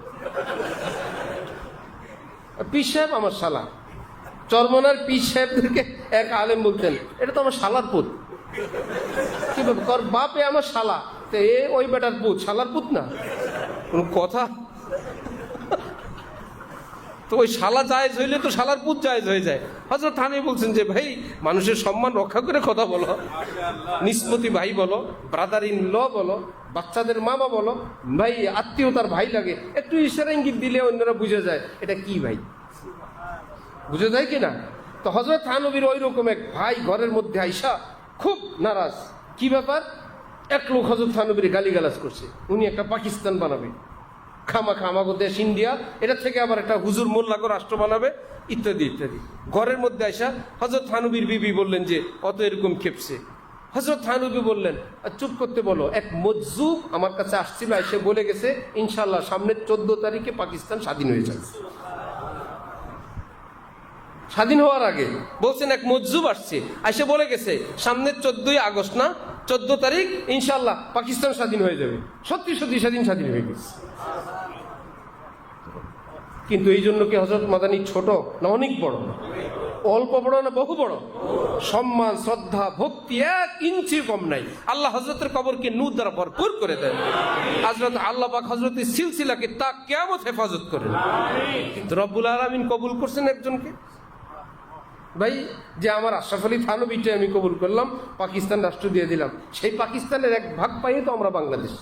পীর সাহেব আমার শালা। চরমনার পীর সাহেবদেরকে এক আলেম বলতেন, এটা তো আমার শালার পুত। কি তোর বাপে আমার শালা, তো এ ওই বেটার পুত, শালার পুত না, কোন কথা? তো ওই শালা জায়েজ হইলে তো শালার পুত জায়েজ হয়ে যায়। হযরত থানবী বলছেন যে ভাই মানুষের সম্মান রক্ষা করে কথা বলো, নিসবতি ভাই বলো, ব্রাদার ইন ল বলো, বাচ্চাদের মামা বলো, ভাই আত্মীয়তার ভাই লাগে, একটু ইশারা ইঙ্গিত দিলে অন্যরা বুঝে যায় এটা কি ভাই, বুঝে যায় কিনা। তো হযরত থানবীর ওই রকম এক ভাই ঘরের মধ্যে আইসা খুব নারাজ। কি ব্যাপার? এক লোক হযরত থানবীর গালিগালাজ করছে, উনি একটা পাকিস্তান বানাবে, খামাখা আমাগো দেশ ইন্ডিয়া, এটা থেকে আবার একটা হুজুর মোল্লাগো রাষ্ট্র বানাবে, ইত্যাদি ইত্যাদি। ঘরের মধ্যে আইসা হযরত থানবীর বিবি বললেন যে অত এরকম খেপছে। হযরত থানবী বললেন চুপ করতে বলো। এক মজজুব আমার কাছে আসছিল, এসে বলে গেছে ইনশাল্লাহ সামনের 14 তারিখে পাকিস্তান স্বাধীন হয়ে যাবে। স্বাধীন হওয়ার আগে বলছেন এক মজজুব আসছে, এসে বলে গেছে সামনের 14ই আগস্ট না 14 তারিখ ইনশাল্লাহ পাকিস্তান স্বাধীন হয়ে যাবে। সত্যি সত্যি স্বাধীন হয়ে গেছে। কিন্তু এই জন্য কি হযরত মাদানী ছোট না অনেক বড়? অল্প বড় না বহু বড়? সম্মান শ্রদ্ধা ভক্তি 1 ইঞ্চি কম নাই। আল্লাহ হযরতের কবরকে নূর দ্বারা ভরপুর করে দেন। হযরত আল্লাহ পাক হযরতের সিলসিলাকে তা কিয়ামত হেফাজত করেন। কিন্তু রব্বুল আলামিন কবুল করছেন একজনকে। ভাই যে আমার আশরাফ আলী থানবীটা আমি কবুল করলাম, পাকিস্তান রাষ্ট্র দিয়ে দিলাম, সেই পাকিস্তানের 1 ভাগ পাইয়ে তো আমরা বাংলাদেশ।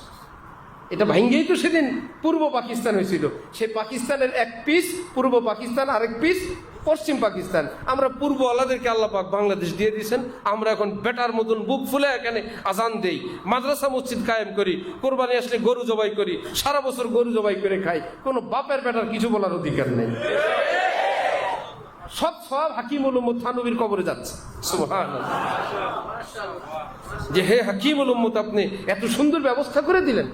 এটা ভাঙ্গেই তো সেদিন পূর্ব পাকিস্তান হয়েছিল। সেই পাকিস্তানের 1 পিস পূর্ব পাকিস্তান, আরেক পিস পশ্চিম পাকিস্তান। আমরা পূর্ব আলাদেরকে আল্লাহ পাক বাংলাদেশ দিয়ে দিয়েছেন। আমরা এখন বেটার মতন বুক ফুলে এখানে আজান দেই, মাদ্রাসা মসজিদ কায়েম করি, কোরবানি আসলে গরু জবাই করি, সারা বছর গরু জবাই করে খাই। কোনো বাপের বেটার কিছু বলার অধিকার নেই। সব হাকিমুল উম্মত থানবীর কবরে যাচ্ছে। সুবহানাল্লাহ। যে হে হাকিমুল উম্মত, আপনি এত সুন্দর ব্যবস্থা করে দিলেন।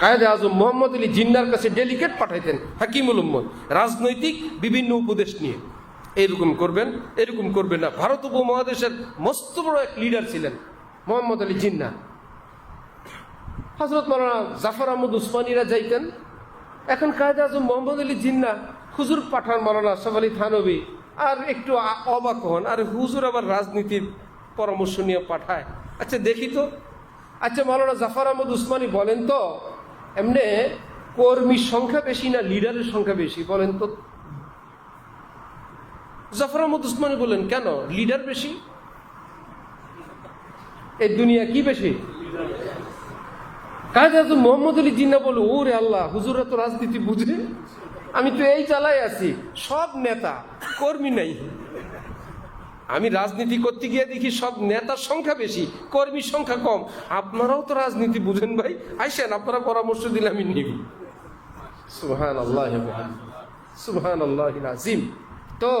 কায়েদে আজম মোহাম্মদ আলী জিন্নার কাছে ডেলিগেট পাঠাইতেন হাকিমুল উম্মত, রাজনৈতিক বিভিন্ন উপদেশ নিয়ে, এরকম করবেন এরকম করবেন না। ভারত উপমহাদেশের মস্ত বড় এক লিডার ছিলেন মোহাম্মদ আলী জিন্না। হযরত মাওলানা জাফর আহমদ উসমানীরা যাইতেন। এখন কায়েদে আজম মোহাম্মদ আলী জিন্না হুজুর পাঠান মাওলানা আশরাফ আলী থানবী, আর একটু অবাক হন, আর হুজুর আবার রাজনীতির পরামর্শ নিয়ে পাঠায়। আচ্ছা দেখি তো, আচ্ছা মাওলানা জাফর আহমদ উসমানী বলেন তো, এমনি কর্মীর সংখ্যা বেশি না লিডারের সংখ্যা বেশি বলেন তো? জাফর আহমদ উসমানী বলেন কেন লিডার বেশি? এই দুনিয়া কি বেশি? কাজে আজম মোহাম্মদ আলী জিন্না বলে ওরে আল্লাহ, হুজুরা তো রাজনীতি বুঝে, আমি তো এই চালাই আছি, সব নেতা কর্মী নাই। আমি রাজনীতি করতে গিয়ে দেখি সব নেতার সংখ্যা বেশি, কর্মীর সংখ্যা কম। আপনারাও তো রাজনীতি বুঝেন ভাই, আইসেন, আপনারা পরামর্শ দিলে আমি নিব। সুবহানাল্লাহ সুবহানাল্লাহিল আযীম। তো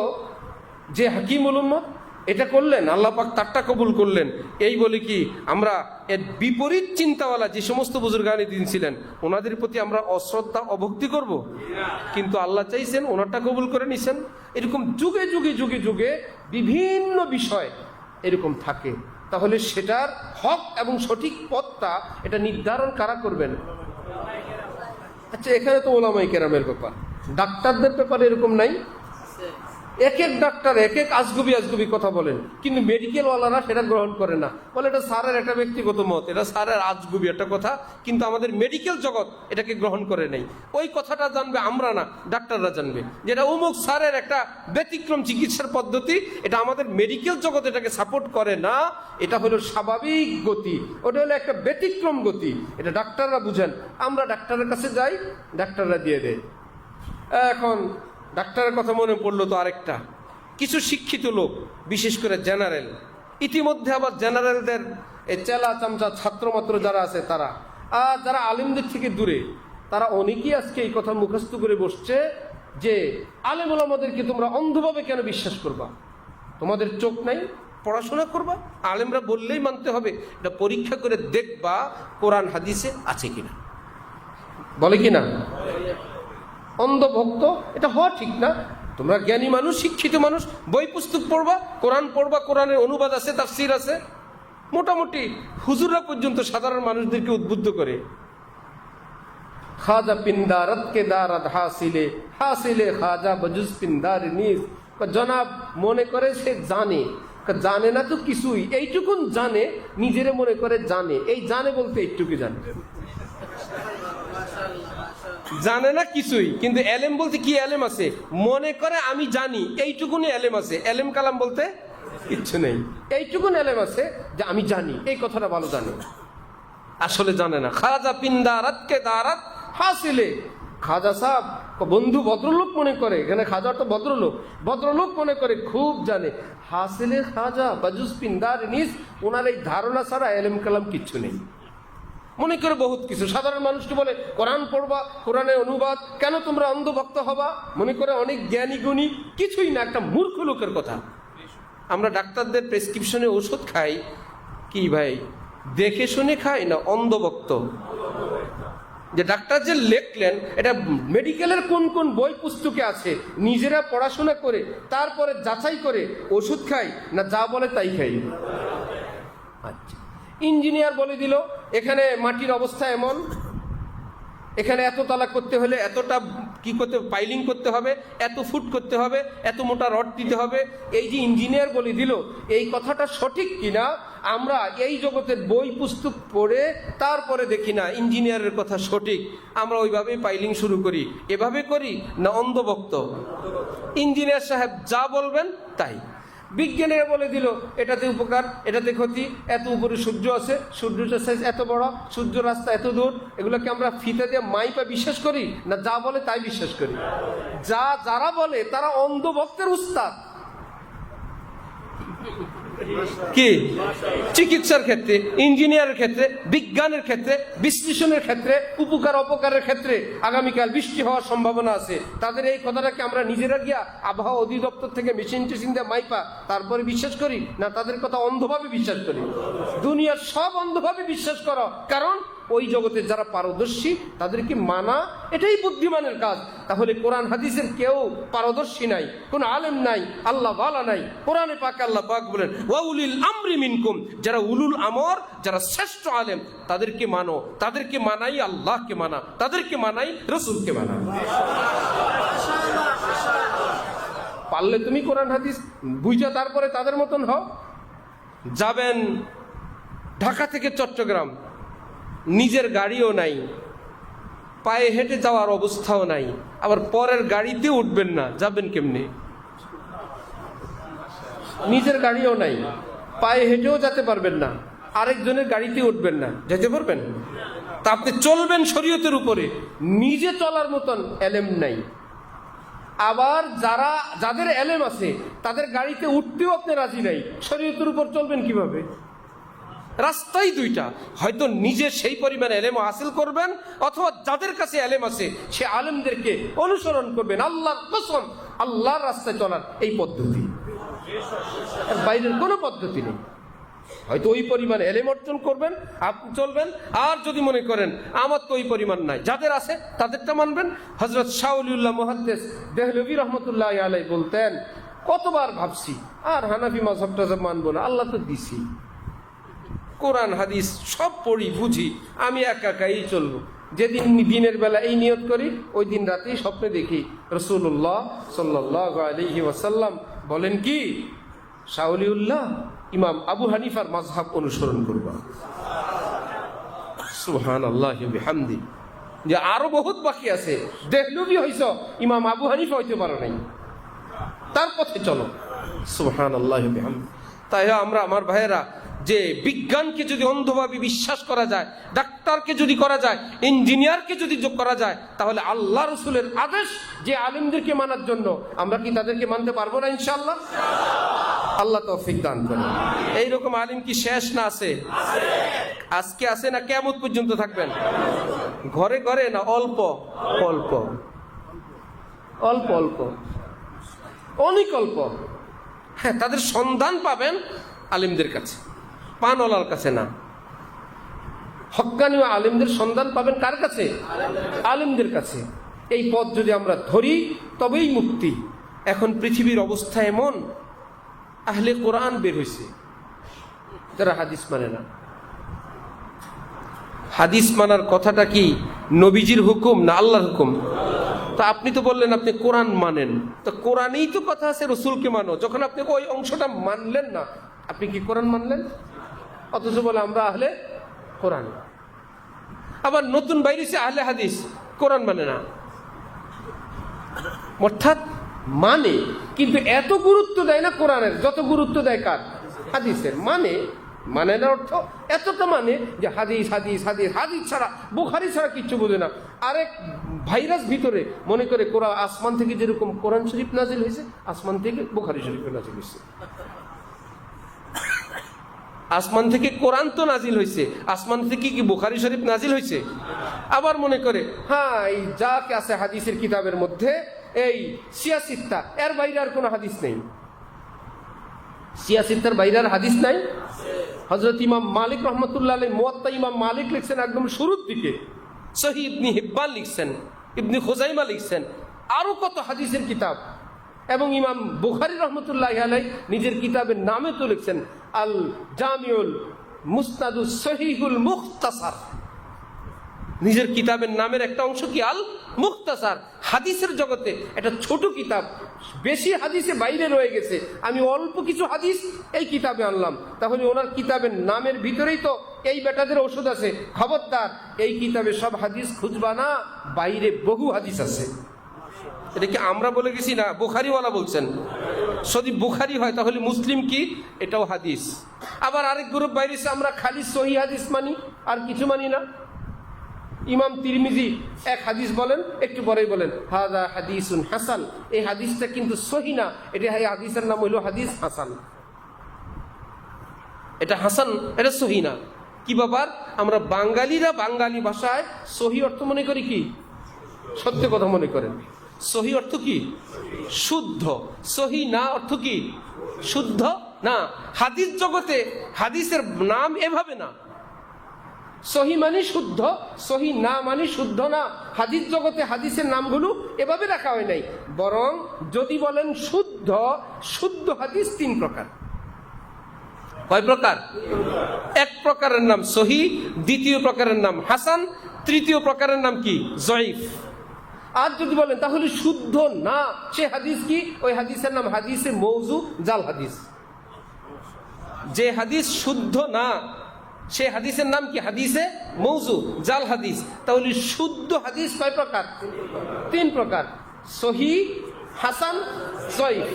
যে হাকিমুল উম্মত এটা করলেন, আল্লাহ পাক তারটা কবুল করলেন। এই বলে কি আমরা এর বিপরীত চিন্তাওয়ালা যে সমস্ত বুজুর্গানি দিন ছিলেন ওনাদের প্রতি আমরা অশ্রদ্ধা অভক্তি করব? কিন্তু আল্লাহ চাইছেন ওনারটা কবুল করে নিছেন। এরকম যুগে যুগে যুগে যুগে বিভিন্ন বিষয় এরকম থাকে। তাহলে সেটার হক এবং সঠিক পথটা এটা নির্ধারণ কারা করবেন? আচ্ছা, এখানে তো ওলামায়ে কেরামের ব্যাপার, ডাক্তারদের ব্যাপারে এরকম নাই? এক এক ডাক্তার এক এক আজগুবি কথা বলেন, কিন্তু মেডিকেল ওয়ালারা সেটা গ্রহণ করে না, বলে এটা স্যারের একটা ব্যক্তিগত মত, এটা স্যারের আজগুবি একটা কথা, কিন্তু আমাদের মেডিকেল জগৎ এটাকে গ্রহণ করে নেই। ওই কথাটা জানবে আমরা না, ডাক্তাররা জানবে, যেটা অমুক স্যারের একটা ব্যতিক্রম চিকিৎসার পদ্ধতি, এটা আমাদের মেডিকেল জগৎ এটাকে সাপোর্ট করে না, এটা হলো স্বাভাবিক গতি, ওটা হলো একটা ব্যতিক্রম গতি, এটা ডাক্তাররা বুঝেন। আমরা ডাক্তারের কাছে যাই, ডাক্তাররা দিয়ে দেয়। এখন ডাক্তারের কথা মনে পড়লো তো আরেকটা, কিছু শিক্ষিত লোক, বিশেষ করে জেনারেল, ইতিমধ্যে আবার জেনারেলদের এই চেলা চামচা ছাত্রমাত্র যারা আছে তারা, আর যারা আলেমদের থেকে দূরে, তারা অনেকেই আজকে এই কথা মুখস্থ করে বসছে যে আলেম ওলামাদেরকে তোমরা অন্ধভাবে কেন বিশ্বাস করবা? তোমাদের চোখ নাই, পড়াশোনা করবা, আলেমরা বললেই মানতে হবে, এটা পরীক্ষা করে দেখবা কোরআন হাদিসে আছে কিনা। বলে কিনা? অন্ধভক্ত, এটা হওয়া ঠিক না। তোমরা জ্ঞানী মানুষ, শিক্ষিত মানুষ, বই পুস্তক পড়বা, কোরআন পড়বা, কোরআনের অনুবাদ আছে, তাফসীর আছে। মোটামুটি হুজুররা পর্যন্ত সাধারণ মানুষদেরকে উদ্বুদ্ধ করে, খাজা পিন্দারত কে দারাত হাসিলে হাসিলে খাজা বজুজ পিন্দার নিজ। জনাব মনে করে সে জানে, জানে না তো কিছুই, এইটুকুন জানে, নিজেরে মনে করে জানে। এই জানে বলতে এইটুকু জানে, জানে না কিছুই, কিন্তু এলেম বলতে কি এলেম আছে? মনে করে আমি জানি, এইটুকুনি এলেম আছে। এলেম কালাম বলতে কিচ্ছু নেই, এইটুকুন এলেম আছে যে আমি জানি, এই কথাটা ভালো জানে, আসলে জানে না। খাজা পিন্দারাত কে দারাত হাসিলে, খাজা সাহেব বন্ধু ভদ্রলোক মনে করে, এখানে খাজা তো ভদ্রলোক, ভদ্রলোক মনে করে খুব জানে, হাসিলে খাজা বাজুস পিন্দার নিজ, ওনার এই ধারণা ছাড়া এলেম কালাম কিচ্ছু নেই। মনে করে বহুত কিছু। সাধারণ মানুষকে বলে কোরআন পড়বা, কোরআনের অনুবাদ, কেন তোমরা অন্ধভক্ত হবা? মনে করে অনেক জ্ঞানী গুণী, কিছুই না, একটা মূর্খ লোকের কথা। আমরা ডাক্তারদের প্রেসক্রিপশনে ওষুধ খাই কি ভাই, দেখে শুনে খাই না অন্ধভক্ত? যে ডাক্তার যে লিখলেন, এটা মেডিকেলের কোন কোন বই পুস্তকে আছে, নিজেরা পড়াশোনা করে তারপরে যাচাই করে ওষুধ খাই না যা বলে তাই খাই? আচ্ছা, ইঞ্জিনিয়ার বলে দিল এখানে মাটির অবস্থা এমন, এখানে এত তালা করতে হলে এতটা কি করতে, পাইলিং করতে হবে, এত ফুট করতে হবে, এত মোটা রড দিতে হবে। এই যে ইঞ্জিনিয়ার বলে দিল, এই কথাটা সঠিক কিনা আমরা এই জগতের বই পুস্তক পড়ে তারপরে দেখি না ইঞ্জিনিয়ারের কথা সঠিক, আমরা ওইভাবেই পাইলিং শুরু করি। এভাবে করি না অন্ধভক্ত? ইঞ্জিনিয়ার সাহেব যা বলবেন তাই। বিজ্ঞানীরা বলে দিল এটাতে উপকার, এটাতে ক্ষতি, এত উপরে সূর্য আছে, সূর্যটা সাইজ এত বড়, সূর্য রাস্তা এত দূর, এগুলোকে আমরা ফিতা দিয়ে মাইপা বিশ্বাস করি না যা বলে তাই বিশ্বাস করি? যারা বলে তারা অন্ধভক্তের উস্তাদ। কি চিকিৎসার ক্ষেত্রে, ইঞ্জিনিয়ারের ক্ষেত্রে, বিজ্ঞানের ক্ষেত্রে, বিশ্লেষণের ক্ষেত্রে, উপকার অপকারের ক্ষেত্রে আগামীকাল বৃষ্টি হওয়ার সম্ভাবনা আছে, তাদের এই কথাটাকে আমরা নিজেরা গিয়া আবহাওয়া অধিদপ্তর থেকে মেশিন টেশিন দিয়ে মাইপা তারপরে বিশ্বাস করি না তাদের কথা অন্ধভাবে বিশ্বাস করি? দুনিয়ার সব অন্ধভাবে বিশ্বাস করো, কারণ ওই জগতে যারা পারদর্শী তাদেরকে মানা এটাই বুদ্ধিমানের কাজ। তাহলে কোরআন হাদিসের কেউ পারদর্শী নাই, কোন আলেম নাই, আল্লাহ ওয়ালা নাই। কোরআনে পাকে আল্লাহ পাক বলেন ওয়াউলিল আমরি মিনকুম, যারা উলুল আমর, যারা শ্রেষ্ঠ আলেম তাদেরকে মানো। তাদেরকে মানাই আল্লাহকে মানা, তাদেরকে মানাই রাসূলকে মানা। পারলে তুমি কোরআন হাদিস বুঝা তারপরে তাদের মতন হও। যাবেন ঢাকা থেকে চট্টগ্রাম, নিজের গাড়িও নাই, পায়ে হেঁটে যাওয়ার অবস্থাও নাই, আবার পরের গাড়িতে উঠবেন না, যাবেন কেমনে? নিজের গাড়িও নাই, পায়ে হেঁটেও যেতে পারবেন না, আরেকজনের গাড়িতে উঠবেন না, যেতে পারবেন? তা আপনি চলবেন শরীয়তের উপরে, নিজে চলার মতন এলেম নাই। আবার যাদের এলেম আছে তাদের গাড়িতে উঠতেও আপনি রাজি নাই, শরীয়তের উপর চলবেন কিভাবে? রাস্তাই দুইটা, হয়তো নিজে সেই পরিমাণ এলেম হাসিল করবেন, অথবা যাদের কাছে এলেম আছে সে আলেমদেরকে অনুসরণ করবেন। আল্লাহর কসম, আল্লাহর রাস্তায় চলার এই পদ্ধতি, এর বাইরের কোনো পদ্ধতি নেই। হয়তো ওই পরিমাণ এলেম অর্জন করবেন, আপনি চলবেন। আর যদি মনে করেন আমার তো ওই পরিমাণ নাই, যাদের আছে তাদেরটা মানবেন। হযরত শাহ ওলিউল্লাহ মুহাদ্দিস দেহলভী রহমতুল্লাহ আলাইহি বলতেন, কতবার ভাবছি আর হানাফি মাযহাবটা মানবো না, আল্লাহ তো দিছি, কোরআন হাদিস সব পড়ি বুঝি, আমি একা একাই চলবো। যেদিন দিনের বেলা এই নিয়ত করি, ওই দিন রাতেই স্বপ্নে দেখি রাসূলুল্লাহ সাল্লাল্লাহু আলাইহি ওয়াসাল্লাম বলেন কি, শাওলিউল্লাহ ইমাম আবু হানিফার মাযহাব অনুসরণ করবা। সুবহানাল্লাহি ওয়া বিহামদি। যে আরো বহুত বাকি আছে, দেখলুবি হইছ ইমাম আবু হানিফা হইতে পারো নাই, তার পথে চলো। সুবহানাল্লাহি ওয়া বিহামদি। তাই আমরা আমার ভাইয়েরা, যে বিজ্ঞানকে যদি অন্ধভাবে বিশ্বাস করা যায়, ডাক্তারকে যদি করা যায়, ইঞ্জিনিয়ারকে যদি করা যায়, তাহলে আল্লাহ রসুলের আদেশ যে আলেমদেরকে মানার জন্য, আমরা কি তাদেরকে মানতে পারবো না ইনশাআল্লাহ? আল্লাহ তৌফিক দান করেন। এইরকম আলিম কি শেষ না আছে? আজকে আছে না কিয়ামত পর্যন্ত থাকবেন? ঘরে ঘরে না অল্প অল্প অল্প অল্প অনেক অল্প। হ্যাঁ, তাদের সন্ধান পাবেন আলিমদের কাছে, পানওয়ালার কাছে না। হক্কানি আলিমদের সন্ধান পাবেন কার কাছে? আলিমদের কাছে। এই পথ যদি আমরা ধরি তবেই মুক্তি। এখন পৃথিবীর অবস্থা এমন, আহলে কোরআন বের হয়েছে যারা হাদিস মানে না। হাদিস মানার কথাটা কি নবীজির হুকুম না আল্লাহর হুকুম? তা আপনি তো বললেন আপনি কোরআন মানেন, তো কোরআনেই তো কথা আছে রসুলকে মানো। যখন আপনি ওই অংশটা মানলেন না, আপনি কি কোরআন মানলেন? অথচ বলে আমরা আহলে কোরআন। আবার নতুন বাইরেছে আহলে হাদিস, কোরআন মানে না। অর্থাৎ মানে, কিন্তু এত গুরুত্ব দেয় না কোরআনের যত গুরুত্ব দেয় কার? হাদিসের। মানে না অর্থ এতটা মানে যে হাদিস হাদিস হাদিস হাদিস ছাড়া, বুখারী ছাড়া কিচ্ছু বোঝে না। আরেক ভাইরাস ভিতরে মনে করে কোরআন আসমান থেকে যেরকম কোরআন শরীফ নাজিল হয়েছে, আসমান থেকে বুখারী শরীফ নাজিল হয়েছে। আসমান থেকে কোরআন তো নাজিল হয়েছে, আসমান থেকে কি বুখারী শরীফ নাজিল হয়েছে? আবার মনে করে হ্যাঁ, এই যা আছে হাদিসের কিতাবের মধ্যে, এই সিয়াসিত্তা, এর বাইরে আর কোনো হাদিস নেই। সিয়াসিত্তার বাইরে আর হাদিস নাই। হযরত ইমাম মালিক রহমতুল্লাহ আলাইহি মুয়াত্তা ইমাম মালিক লিখছেন একদম শুরুর দিকে, সহিহ ইবনে হিব্বান লিখছেন, ইবনে খুজাইমা লিখছেন, আরো কত হাদিসের কিতাব। এবং ইমাম বুখারী রহমতুল্লাহি আলাইহি নিজের কিতাবের নামে তো লিখছেন আল জামিউল মুসনাদুস সহিহুল মুখতাসার। নিজের কিতাবের নামের একটা অংশ কি আল মুখতাসার। হাদিসের জগতে একটা ছোট কিতাব, বেশি হাদিসে বাইরে রয়ে গেছে, আমি অল্প কিছু হাদিস এই কিতাবে আনলাম। তাহলে ওনার কিতাবের নামের ভিতরেই তো এই বেটাদের ওষুধ আছে। খবরদার, এই কিতাবে সব হাদিস খুঁজবা না, বাইরে বহু হাদিস আছে। এটা কি আমরা বলে গেছি না, বুখারীওয়ালা বলছেন। যদি বুখারী হয় তাহলে মুসলিম কি, এটাও হাদিস। আবার আরেক গ্রুপ বাইরে আমরা খালি সহিহ হাদিস মানি, আর কিছু মানি না। ইমাম তিরমিজি এক হাদিস বলেন, একটু পরেই বলেন হাযা হাদিসুন হাসান, এই হাদিসটা কিন্তু সহিহ না, এটা হাদিসের নাম হলো হাদিস হাসান। এটা হাসান, এটা সহিহ না। কি ব্যাপার? আমরা বাঙালিরা বাঙালি ভাষায় সহিহ অর্থ মনে করি কি? সত্য কথা মনে করেন। সহিহ অর্থ কি? শুদ্ধ। সহিহ না অর্থ কি? শুদ্ধ না। হাদিস জগতে হাদিসের নাম এভাবে না। সহিহ মানে শুদ্ধ, সহিহ না মানে শুদ্ধ না। হাদিস জগতে হাদিসের নামগুলো এভাবে রাখা হয় নাই। বরং যদি বলেন শুদ্ধ, শুদ্ধ হাদিস তিন প্রকার। কয় প্রকার? এক প্রকারের নাম সহিহ, দ্বিতীয় প্রকারের নাম হাসান, তৃতীয় প্রকারের নাম কি? জয়ীফ। আর যদি বলেন তাহলে শুদ্ধ না, সে হাদিস কি? ওই হাদিসের নাম হাদিসে মৌজু, জাল হাদিস। যে হাদিস শুদ্ধ না, সে হাদিসের নাম কি? হাদিসে মৌজু, জাল হাদিস। তাহলে শুদ্ধ হাদিস কয় প্রকার? তিন প্রকার, সহিহ, হাসান, জয়ীফ।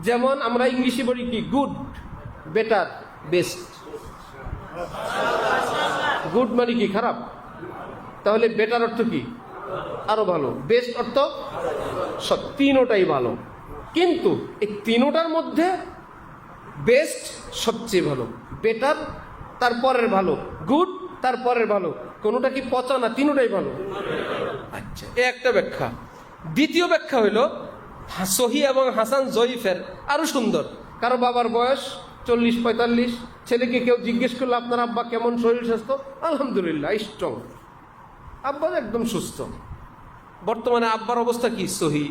যেমন আমরা ইংলিশে বলি কি? Good, better, best. গুড মানে কি? খারাপ। তাহলে বেটার অর্থ কি? আরো ভালো। বেস্ট অর্থ সব, তিনোটাই ভালো। কিন্তু এই তিনোটার মধ্যে বেস্ট সবচেয়ে ভালো, বেটার তারপরের ভালো, গুড তারপরের ভালো। কোনোটা কি পচা না? তিনোটাই ভালো। আচ্ছা, এ একটা ব্যাখ্যা। দ্বিতীয় ব্যাখ্যা হইল সহিহ এবং হাসান জয়ীফের আরো সুন্দর। কারো বাবার বয়স 40-45, ছেলেকে কেউ জিজ্ঞেস করলো আপনার আব্বা কেমন, শরীর স্বাস্থ্য? আলহামদুলিল্লাহ, স্ট্রং, আব্বা একদম সুস্থ। বর্তমানে আব্বার অবস্থা কি? সহিহ,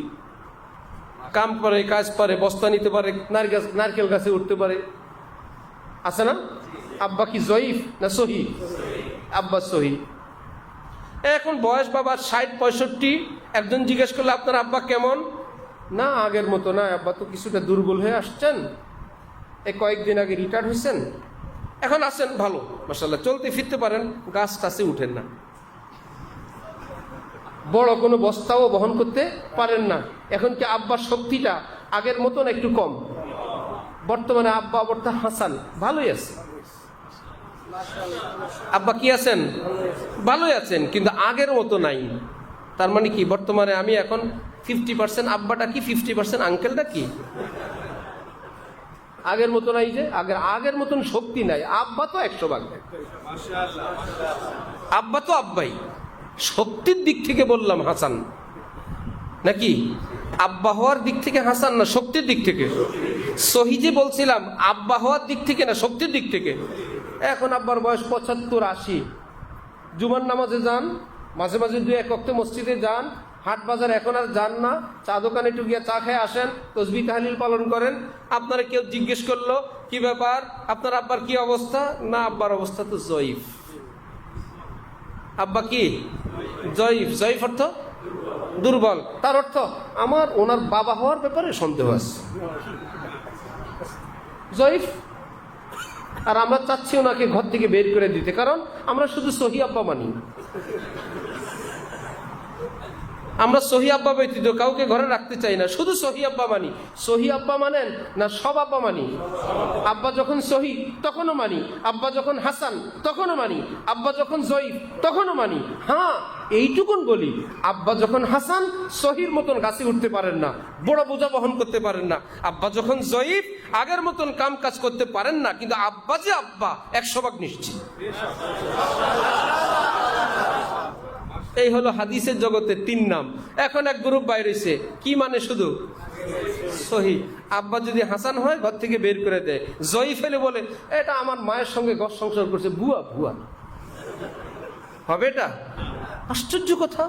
কাম পারে, কাজ পারে, বস্তা নিতে পারে, নারকেল গাছে উঠতে পারে, আছে না? আব্বা কি জয়ীফ না সহি? আব্বা সহি। এখন বয়স বাবার 60-65, একজন জিজ্ঞেস করলে আপনার আব্বা কেমন? না আগের মতো না, আব্বা তো কিছুটা দুর্বল হয়ে আসছেন, এই কয়েকদিন আগে রিটায়ার্ড হয়েছেন, এখন আছেন ভালো মাশাআল্লাহ, চলতে ফিরতে পারেন, গাছ টাছে উঠেন না, বড় কোনো বস্তাও বহন করতে পারেন না। এখন কি আব্বার শক্তিটা আগের মতন একটু কম? বর্তমানে আব্বা অবর্তা হাসান ভালোই আছে। আব্বা কি আছেন? ভালোই আছেন, কিন্তু আগের মতো নাই। তার মানে কি বর্তমানে আমি এখন 50% আব্বাটা কি, 50% আঙ্কেলটা কি? আগের মতো নাই, যে আগের মতন শক্তি নাই। আব্বা তো 100 ভাগ, আব্বা তো আব্বাই। শক্তির দিক থেকে বললাম হাসান নাকি? আব্বা হওয়ার দিক থেকে হাসান না শক্তির দিক থেকে? সহি যে বলছিলাম আব্বা হওয়ার দিক থেকে না শক্তির দিক থেকে। এখন আব্বার বয়স 75-80, জুমার নামাজে যান, মাঝে মাঝে 2-1 ওয়াক্ত মসজিদে যান, হাট বাজার এখন আর যান না, চা দোকানে একটু গিয়ে চা খেয়ে আসেন, তসবিহ তাহলিল পালন করেন। আপনারা কেউ জিজ্ঞেস করলো কি ব্যাপার, আপনার আব্বার কি অবস্থা? না আব্বার অবস্থা তো জয়ীফ। আব্বা কি জয়ীফ? জয়ীফ অর্থ দুর্বল, তার অর্থ আমার ওনার বাবা হওয়ার ব্যাপারে সন্দেহ আছে, জয়ীফ। আর আমরা চাচ্ছি ওনাকে ঘর থেকে বের করে দিতে, কারণ আমরা শুধু সহি আব্বা মানি। আমরা সহি আব্বা ব্যতীত কাউকে ঘরে রাখতে চাই না, শুধু সহি আব্বা মানি। সহি আব্বা মানেন না সব আব্বা মানি? আব্বা যখন সহি তখনও মানি, আব্বা যখন হাসান তখনও মানি, আব্বা যখন জয়ীফ তখনও মানি। হ্যাঁ এইটুকুন বলি, আব্বা যখন হাসান সহির মতন গাছে উঠতে পারেন না, বড় বোঝা বহন করতে পারেন না। আব্বা যখন জয়ীফ আগের মতন কাম কাজ করতে পারেন না, কিন্তু আব্বা যে আব্বা 100 ভাগ নিশ্চিত। এই হলো হাদিসের জগতের 3 নাম। এখন এক গ্রুপ বাইর হয়েছে, কি মানে শুধু সহি। আব্বা যদি হাসান হয় ঘর থেকে বের করে দেয়, জয়ীফ ফেলে বলে এটা আমার মায়ের সঙ্গে ঘর সংসার করছে, ভুয়া ভুয়া হবে। এটা আশ্চর্য কথা।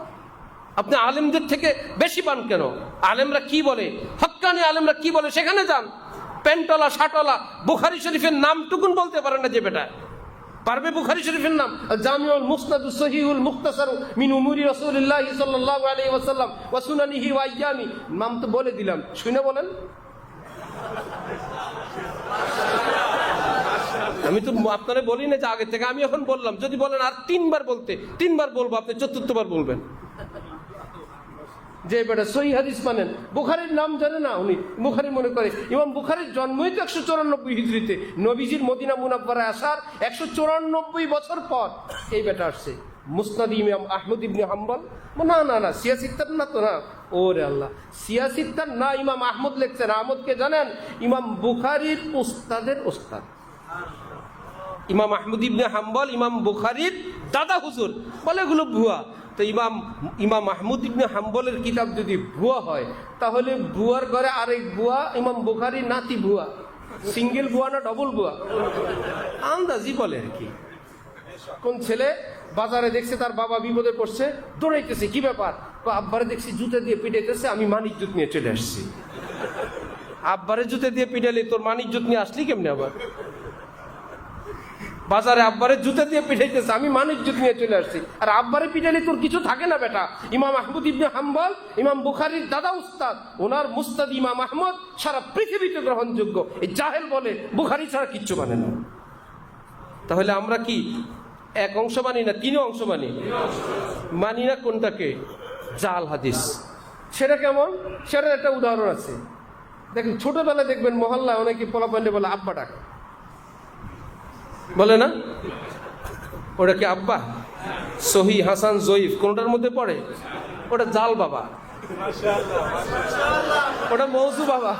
আপনি আলেমদের থেকে বেশি পান কেন? আলেমরা কি বলে, হক্কানি আলেমরা কি বলে সেখানে যান। পেন্টলা শাটলা বুখারী শরীফের নামটুকুন বলতে পারে না যে বেটা, পারবে বুখারী শরীফের নাম? জামিউল মুসনাদ সহিহুল মুখতাসার মিন উমুরি রাসূলিল্লাহ সাল্লাল্লাহু আলাইহি ওয়াসাল্লাম ওয়া সুনানিহি ওয়া আইয়ামি, নাম তো বলে দিলাম, শুনে বলেন। আমি তো আপনারা বলি না যে আগে থেকে, আমি এখন বললাম, যদি বলেন আর 3 বার বলতে, 3 বার বলবো, আপনি 4র্থ বার বলবেন যে বেটা সহি হাদিস মানেন। বুখারীর নাম জানে না উনি, বুখারী মনে করে ইমাম বুখারীর জন্মই তো 194 হিজরিতে, নবীজির মদিনা মুনাব্বারায় আসার 194 বছর পর এই বেটা আসছে। মুসনাদ ইমাম আহমদ ইবনে হাম্বল, না না না সিয়াসিত্তার না তো না, ওরে আল্লাহ সিয়াসিত্তার না, ইমাম আহমদ লিখছেন। আহমদকে জানেন? ইমাম বুখারীর উস্তাদের উস্তাদ, ইমাম আহমদ ইবনে হাম্বল ইমাম বুখারীর দাদা হুজুর। বলে এগুলো ভুয়া। তো ইমাম আহমদ ইবনে হাম্বলের কিতাব যদি ভুয়া হয়, তাহলে ভুয়ার ঘরে আরেক ভুয়া ইমাম বুখারীর নাতি ভুয়া। সিঙ্গেল ভুয়া না ডবল ভুয়া? আন্দাজি বলে আর কি। কোন ছেলে বাজারে দেখছে তার বাবা বিপদে পড়ছে, দৌড়াইতেছে, কি ব্যাপার? আব্বারে দেখছি জুতা দিয়ে পিটাইতেছে, আমি মানিজ্জত নিয়ে চলে আসছি। আব্বারে জুতা দিয়ে পিটাইলে তোর মানিজ্জত নিয়ে আসলি কেমনে? আবার বাজারে আব্বারে জুতা দিয়ে পিটাইতেছে, আমি মানিজ্জত নিয়ে চলে আসছি। আর আব্বারে পিটাইলে তোর কিছু থাকে না বেটা। ইমাম আহমদ ইবনে হাম্বল ইমাম বুখারীর দাদা উস্তাদ, ওনার মুস্তাদ ইমাম আহমদ সারা পৃথিবীতে গ্রহণযোগ্য। এই জাহেল বলে বুখারী ছাড়া কিচ্ছু মানে না। তাহলে আমরা কি 1 অংশ মানি না 3 অংশ মানি? মানি না কোনটাকে? জাল হাদিস। সেটা কেমন? সেটার একটা উদাহরণ আছে। দেখেন ছোটবেলায় দেখবেন মহল্লায় অনেকে পোলাপান্ডে বলে আব্বা ডাক, বলে না? ওটা কি আব্বা? সহি হাসান জয়ীফ কোনটার মধ্যে পড়ে? ওটা জাল বাবা, ওটা মৌজু বাবা।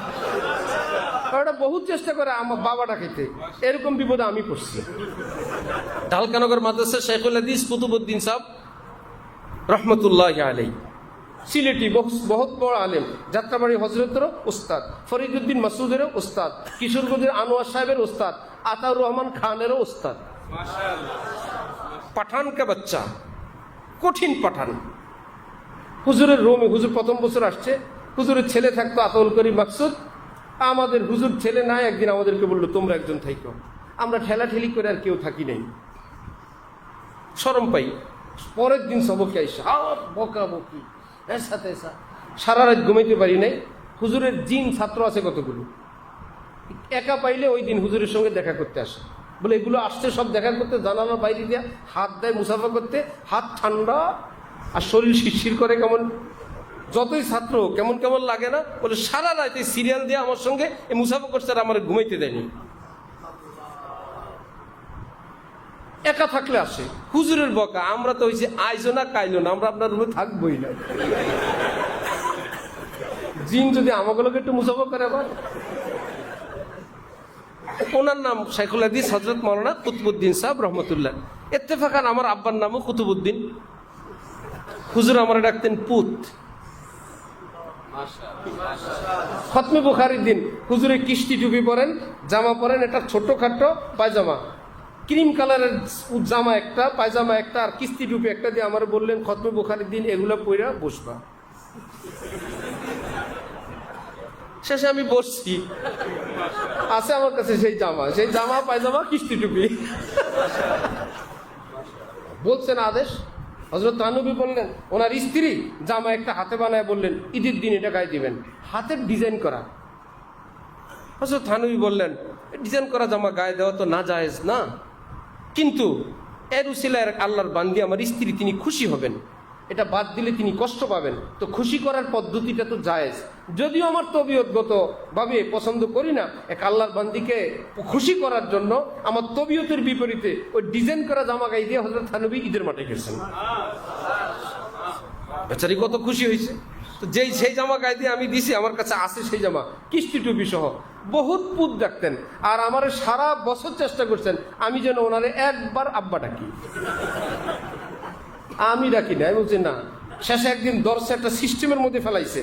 ওটা বহুত চেষ্টা করে আমার বাবাটা খেতে। এরকম বিপদে আমি পড়ছি। ঢালকানগর মাদ্রাসা শেখুল হাদিস কুতুবউদ্দিন সাহেব রহমতুল্লাহি আলাইহি, সিলেটি বহুত বড় আলেম, যাত্রাবাড়ি হজরতেরও উস্তাদ, ফরিদউদ্দিন মাসুদেরও উস্তাদ, কিশোরগঞ্জের আনোয়ার সাহেবের উস্তাদ, আতাউর রহমান খানেরও উস্তাদ। পাঠান কা বাচ্চা, কঠিন পাঠান। হুজুরের রুমে হুজুর প্রথম বছর আসছে, হুজুরের ছেলে থাকতো আতাউল করিম মাকসুদ। আমাদের হুজুর ছেলে নাই, একদিন আমাদেরকে বললো তোমরা একজন থাইকো। আমরা ঠেলাঠেলি করে আর কেউ থাকি নাই, শরম পাই। পরের দিন সবকে সব বকা বকি এর সাথে সারা রাত ঘুমাইতে পারি নাই। হুজুরের জিন ছাত্র আছে কতগুলো, একা পাইলে ওই দিন হুজুরের সঙ্গে দেখা করতে আসে, বলে এগুলো আসছে সব দেখা করতে, জানালার বাইরে দিয়ে হাত দেয় মুসাফা করতে, হাত ঠান্ডা আর শরীর শিরশির করে, কেমন যতই ছাত্র কেমন কেমন লাগে না, বলে সারা রাত এই সিরিয়াল দিয়ে আমার সঙ্গে এই মুসাফা করছে আর আমার ঘুমাইতে দেয়নি। একা থাকলে আসে হুজুরের বকা, আমরা তো হয়েছে আইজো না কাইলো না, আমরা আপনার রুমে থাকবোই না। জিন যদি আমাগুলোকে একটু মুসাফা করে আবার। ওনার নাম শাইখুল হাদিস হযরত মাওলানা কুতুবউদ্দিন সাহেব রহমতুল্লাহ। ইত্তেফাকান আমার আব্বার নামও কুতুবউদ্দিন। হুজুর আমার ডাকতেন পুত। খতমে বুখারীর দিন হুজুরে কিস্তি টুপি পরেন, জামা পরেন, একটা ছোট্টখাট্টো পায়জামা, ক্রিম কালারের জামা একটা, পায়জামা একটা, আর কিস্তি টুপি একটা দিয়ে আমার বললেন খতমে বুখারীর দিন এগুলো পইরা বসবা। শেষে আমি বসছি, আছে আমার কাছে সেই জামা পায়জামা কিস্তি টুপি। বলছেন আদেশ, হযরত থানবী বললেন ওনার স্ত্রী জামা একটা হাতে বানায় বললেন ঈদের দিন এটা গায়ে দিবেন, হাতের ডিজাইন করা। হযরত থানবী বললেন ডিজাইন করা জামা গায়ে দেওয়া তো না জায়েজ না, কিন্তু এর উসিলায় আল্লাহর বান্দি আমার স্ত্রী তিনি খুশি হবেন, এটা বাদ দিলে তিনি কষ্ট পাবেন, তো খুশি করার পদ্ধতিটা তো জায়েজ। যদিও আমার তবিয়তগত ভাবে পছন্দ করি না, এক আল্লাহর বান্দিকে খুশি করার জন্য আমার তবিয়তের বিপরীতে ওই ডিজাইন করা জামা গায়ে দিয়ে হযরত থানবী ঈদের মাঠে গেছেন। বেচারি কত খুশি হয়েছে। তো সেই জামা গায়ে দিয়ে আমি দিছি, আমার কাছে আছে সেই জামা কিস্তি টুপি সহ। বহুত পুত ডাকতেন আর আমার সারা বছর চেষ্টা করছেন আমি যেন ওনারে একবার আব্বা ডাকি। আমি ডাকি না, আমি বলছি না। শেষে একদিন দর্শে একটা সিস্টেমের মধ্যে ফেলাইছে,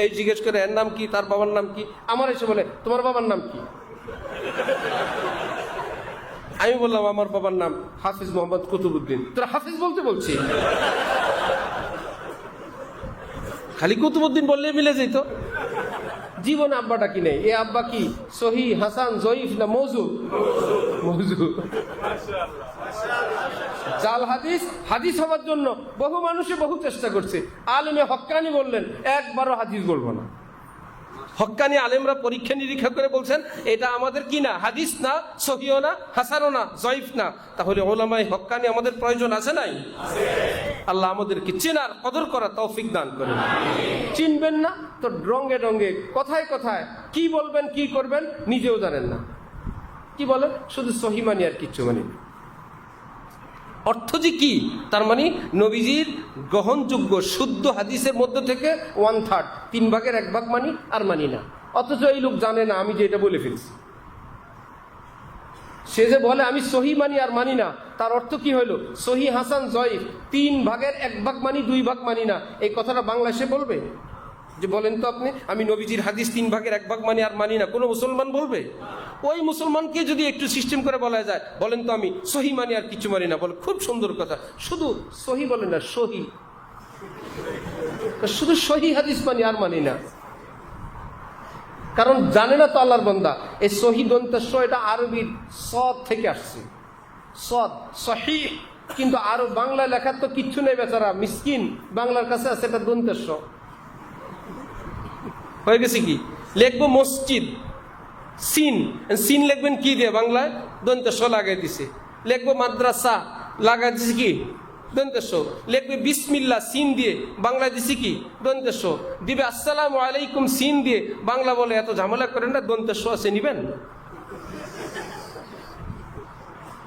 এই জিজ্ঞেস করে এর নাম কি, তার বাবার নাম কি, আমার এসে বলে তোমার বাবার নাম কি। আমি বললাম আমার বাবার নাম হাফিজ মোহাম্মদ কুতুবউদ্দিন। তোরা হাফিজ বলতে বলছি, খালি কুতুবউদ্দিন বললে মিলে যেত। জীবনে আব্বা ডাকি নেই। এ আব্বা কি সহি, হাসান, জয়ীফ না মৌজু? মৌজু। জাল হাদিস হাদিস হওয়ার জন্য বহু মানুষে বহু চেষ্টা করছে। আলেমে হক্কানি বললেন একবারও হাদিস বলবো না। হক্কানি আলেমরা পরীক্ষা নিরীক্ষা করে বলছেন এটা আমাদের কি না, হাদিস না, সহিও না, হাসানও না, জয়ীফ না। তাহলে ওলামায়ে হক্কানি আমাদের প্রয়োজন আছে নাই? আল্লাহ আমাদেরকে চেনার কদর করা তৌফিক দান করেন। চিনবেন না তো রঙ্গে রঙ্গে কথায় কথায় কি বলবেন কি করবেন নিজেও জানেন না। কি বলেন শুধু সহি মানি আর কিচ্ছু মানি না। অর্থ যে কি, তার মানে নবীজির গ্রহণযোগ্য শুদ্ধ হাদিসের মধ্য থেকে 1/3, 3 ভাগের 1 ভাগ মানি আর মানি না। অথচ এই লোক জানে না আমি যে এটা বলে ফেলছি। সে যে বলে আমি সহি মানি আর মানি না, তার অর্থ কি হইল? সহি, হাসান, জয়ীফ 3 ভাগের 1 ভাগ মানি, 2 ভাগ মানি না। এই কথাটা বাংলাদেশে বলবে? যে বলেন তো আপনি আমি নবীজির হাদিস 3 ভাগের 1 ভাগ মানি আর মানি না, কোনো মুসলমান বলবে? ওই মুসলমানকে যদি একটু সিস্টেম করে বলা যায় বলেন তো আমি সহি মানি আর কিছু মানি না, বলে খুব সুন্দর কথা, শুধু সহি বলে না, সহি, শুধু সহি হাদিস মানি আর মানি না। কারণ জানে না তো আল্লাহর বান্দা এই সহি দন্তেশ্ব এটা আরবির সদ থেকে আসছে, সদ সহি, কিন্তু আরো বাংলা লেখার তো কিচ্ছু নেই, বেচারা মিসকিন বাংলার কাছে আছে এটা দন্তেশ্ব। হয়ে গেছে কি, লিখবো মসজিদ, সিন, সিন লিখবেন কি দিয়ে, বাংলায় দন্তেশ্ব লাগাই দিছে। লিখবো মাদ্রাসা, লাগাই দিছে কি, দন্তেশ্ব। লিখবে বিসমিল্লাহ, সিন দিয়ে, বাংলায় দিছি কি, দন্তেশ্ব। দিবে আসসালামু আলাইকুম, সিন দিয়ে, বাংলা বলে এত ঝামেলা করেন না, দন্তেশ্ব আছে নিবেন।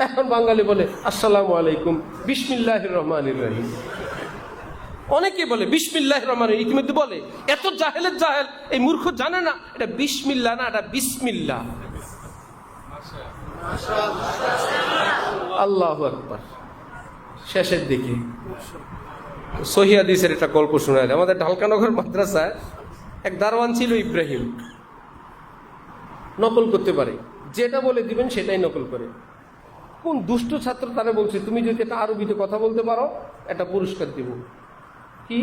এখন বাঙালি বলে আসসালামু আলাইকুম বিসমিল্লাহির রহমানির রহিম। অনেকে বলে বিসমিল্লাহির রহমানির, ইতিমধ্যে বলে এত জাহেলের জাহেল, এই মূর্খ জানে না এটা বিসমিল্লাহ না, এটা বিসমিল্লাহ। আল্লাহু আকবার। শেষের দিকে সহিহ হাদিসের একটা গল্প শোনায়। আমাদের ঢালকানগর মাদ্রাসায় এক দারওয়ান ছিল ইব্রাহিম, নকল করতে পারে, যেটা বলে দিবেন সেটাই নকল করে। কোন দুষ্ট ছাত্র তারা বলছে তুমি যদি এটা আরবিতে কথা বলতে পারো একটা পুরস্কার দিব। কি,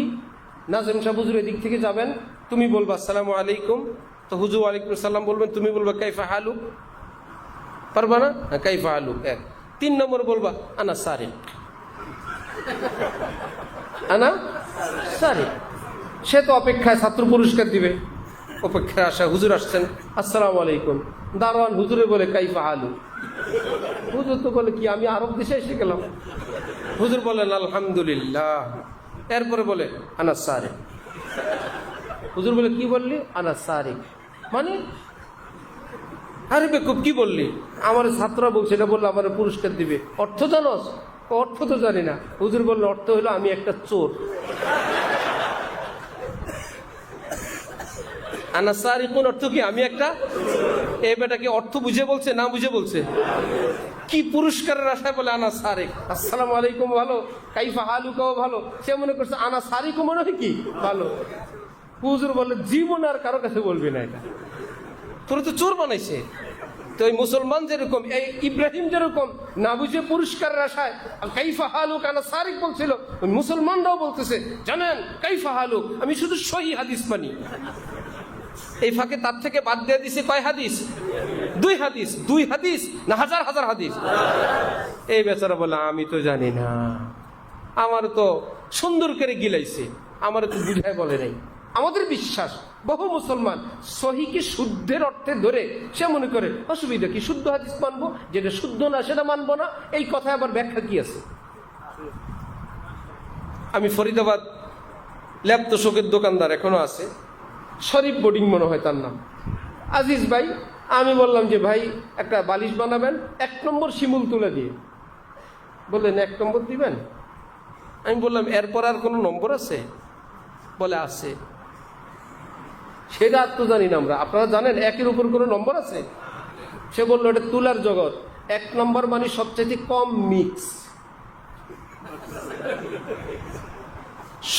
নাজেম শাহ হুজুর এদিক থেকে যাবেন, তুমি বলবা আসসালামু আলাইকুম, তো হুজুর ওয়ালাইকুম আসসালাম বলবেন, তুমি বলবা কাইফা হালু, পারবা না? কাইফা আলু এক। 3 নম্বর বলবা আনা সারিক, আনা সারিক। সে তো অপেক্ষায়, ছাত্র পুরস্কার দিবে, অপেক্ষায় আসা। হুজুর আসছেন, আসসালামু আলাইকুম। দারোয়ান হুজুরে বলে কাইফা আলু। হুজুর তো বলে কি আমি আরব দেশে এসে গেলাম? হুজুর বলেন আলহামদুলিল্লাহ। এরপরে বলে আনা সারিক। হুজুর বলে কি বললি? আনা সারিক। মানে আরে বেকুব কি বললি? আমার ছাত্ররা বলছে এটা বললে আমার পুরস্কার দিবে। অর্থ জানোস? অর্থ তো জানি না। হুজুর বলল অর্থ হলো আমি একটা চোর। আনা সারিকুন অর্থ কি? আমি একটা। এই বেটাকে অর্থ বুঝে বলছে না বুঝে বলছে? কি পুরস্কারের আশায় বলে আনা সারিক। আসসালামু আলাইকুম ভালো, কাইফা হালুকাও ভালো। সে মনে করছে আনা সারিকও মনে হয় কি ভালো। হুজুর বললে জীবন আর কারো কাছে বলবি না এটা, তোর তো চোর বানাইছে। তো এই মুসলমান যেরকম, এই ইব্রাহিম যেরকম না বুঝে পুরস্কারের আশায় কাইফা হালুক আনা সারিক বলছিল, ওই মুসলমানরাও বলতেছে জানেন কাইফা হালুক, আমি শুধু সহি হাদিস মানি। এই ফাঁকে তার থেকে বাদ দিয়ে দিছে কয় হাদিস? 2 হাদিস। 2 হাদিস না হাজার হাজার হাদিস। এই বেচারা বলে আমি তো জানি না, আমার তো সুন্দর করে গিলাইছে, আমার তো বুঝায় বলে নাই। আমাদের বিশ্বাস বহু মুসলমান সহিকে শুদ্ধের অর্থে ধরে সে মনে করে অসুবিধা কি, শুদ্ধ হাদিস মানবো, যেটা শুদ্ধ না সেটা মানবো না। এই কথায় আবার ব্যাখ্যা কি আছে? আমি ফরিদাবাদ ল্যাব তোষকের দোকানদার এখনো আছে, শরীফ বোর্ডিং মনে হয় তার নাম, আজিজ ভাই। আমি বললাম যে ভাই একটা বালিশ বানাবেন 1 নম্বর শিমুল তুলে দিয়ে। বললেন 1 নম্বর দিবেন? আমি বললাম এরপর আর কোনো নম্বর আছে? বলে আছে। সেটা আর তো জানি না আমরা, আপনারা জানেন 1-এর উপর কোনো নম্বর আছে? সে বললো এটা তুলার জগৎ, 1 নম্বর মানে সবচেয়ে কম মিক্স।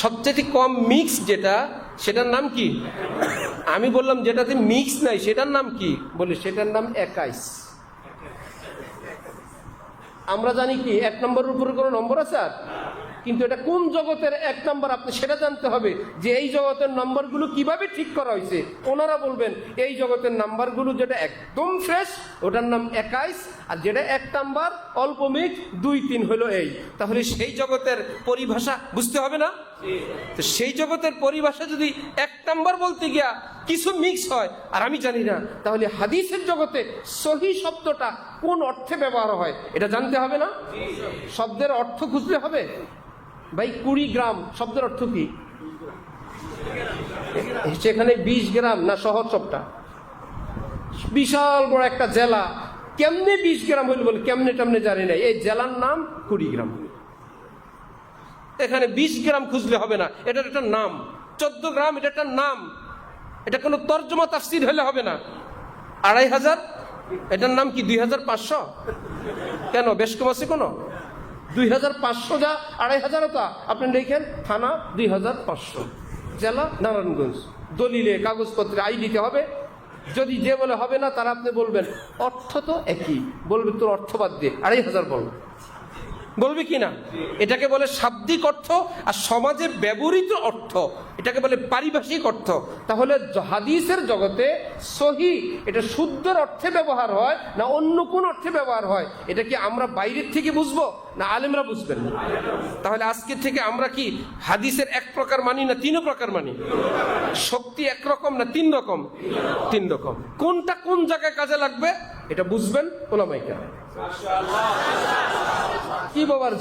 সবচেয়ে কম মিক্স যেটা, সেটার নাম কি? আমি বললাম যেটাতে মিক্স নাই সেটার নাম কি? বলে সেটার নাম 21। আমরা জানি কি 1 নম্বরের উপরে কোনো নম্বর আছে? আর কিন্তু এটা কোন জগতের 1 নম্বর আপনি সেটা জানতে হবে, যে এই জগতের নম্বরগুলো কিভাবে ঠিক করা হয়েছে। ওনারা বলবেন এই জগতের নাম্বারগুলো যেটা একদম ফ্রেশ ওটার নাম 21, আর যেটা 1 নাম্বার অল্প মিক্স 2-3 হলো এই। তাহলে সেই জগতের পরিভাষা বুঝতে হবে না? তো সেই জগতের পরিভাষা যদি 1 নাম্বার বলতে গিয়া কিছু মিক্স হয় আর আমি জানি না, তাহলে হাদিসের জগতে সহি শব্দটা কোন অর্থে ব্যবহার হয় এটা জানতে হবে না? শব্দের অর্থ খুঁজতে হবে। ভাই 20 গ্রাম শব্দের অর্থ কি? সেখানে 20 গ্রাম না শহর সবটা? বিশাল বড় একটা জেলা, কেমনে 20 গ্রাম হইল বলে কেমনে টামনে জানি না। এই জেলার নাম 20 গ্রাম। এখানে 20 গ্রাম খুঁজলে হবে না, এটার একটা নাম। 14 গ্রাম এটা একটা নাম, এটা কোনো তর্জমা তাফসীর হলে হবে না। 2500 এটার নাম কি? 2500 কেন? বেশ কম আছে কোনো? 2500 যা 2500 তা আপনি দেখেন। থানা 2500, জেলা নারায়ণগঞ্জ, দলিলে কাগজপত্রে আই দিতে হবে। যদি যে বলে হবে না তারা আপনি বলবেন অর্থ তো একই, বলবে তোর অর্থ বাদ দিয়ে 2500 বলবে, বলবে কি না? এটাকে বলে শাব্দিক অর্থ, আর সমাজে ব্যবহৃত অর্থ এটাকে বলে পারিভাষিক অর্থ। তাহলে হাদিসের জগতে সহি এটা শুদ্ধের অর্থে ব্যবহার হয় না অন্য কোন অর্থে ব্যবহার হয়, এটা কি আমরা বাইরের থেকে বুঝবো না আলেমরা বুঝবেন? তাহলে আজকে থেকে আমরা কি হাদিসের 1 প্রকার মানি না 3 প্রকার মানি? শক্তি 1 রকম না 3 রকম? 3 রকম। কোনটা কোন জায়গায় কাজে লাগবে এটা বুঝবেন ওলামায়ে কেরাম। কি বাবার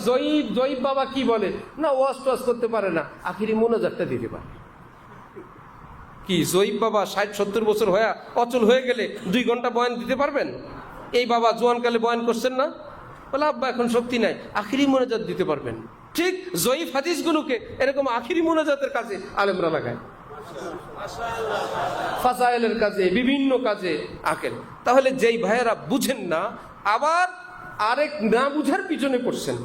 জয়ীব বাবা কি বলে না, ওয়াজ টোয়াজ করতে পারে না, আখিরি মোনাজাতটা দিতে পারে। কি জয়ীব বাবা 60-70 বছর হয়ে অচল হয়ে গেলে 2 ঘন্টা বয়ান দিতে পারবেন? এই বাবা জোয়ানকালে বয়ান করছেন না, বলে আব্বা এখন শক্তি নাই, আখিরি মোনাজাত দিতে পারবেন। ঠিক জয়ীফ হাদিসগুলোকে এরকম আখিরি মোনাজাতের কাজে আলেমরা লাগায়, ফাজাইলের কাজে, বিভিন্ন কাজে আকেল। তাহলে যেই ভাইয়েরা বুঝেন না আবার আরেক না বুঝার পিছনে পড়ছেন।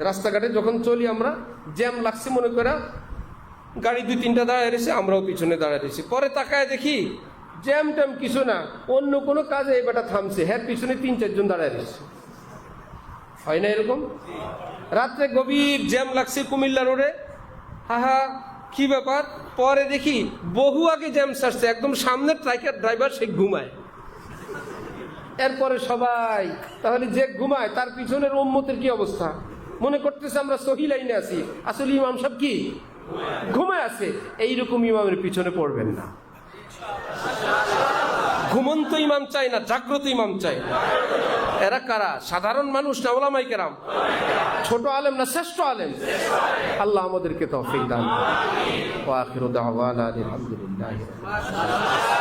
রাস্তাঘাটে যখন চলি আমরা, জ্যাম লাগছে মনে করে গাড়ি 2-3টা দাঁড়ায় রয়েছে, আমরাও পিছনে দাঁড়ায় রয়েছি। পরে তাকায় দেখি জ্যাম ট্যাম কিছু না, অন্য কোনো কাজে এই বেটা থামছে, হ্যাঁ পিছনে 3-4 জন দাঁড়ায় রয়েছে। হয় না এরকম? রাত্রে গভীর জ্যাম লাগছে কুমিল্লা রোডে, হা কি ব্যাপার? পরে দেখি বহু আগে জ্যাম সারছে, একদম সামনের ট্রাকের ড্রাইভার সে ঘুমায়। এরপরে সবাই, তাহলে যে ঘুমায় তার পিছনের উম্মতের কি অবস্থা? মনে করতেছে আমরা সহি লাইনে আছি, আসলে ইমাম সাহেব কি ঘুমায় আছে। এইরকম ইমামের পিছনে পড়বেন না। ঘুমন্ত ইমাম চাই না, জাগ্রত ইমাম চাই। এরা কারা? সাধারণ মানুষ না ওলামায়ে কেরাম? ছোট আলেম না শ্রেষ্ঠ আলেম? আল্লাহ আমাদেরকে তৌফিক দান করুন। ওয়া আখিরু দাওয়ানা আলহামদুলিল্লাহি রাব্বিল আলামিন।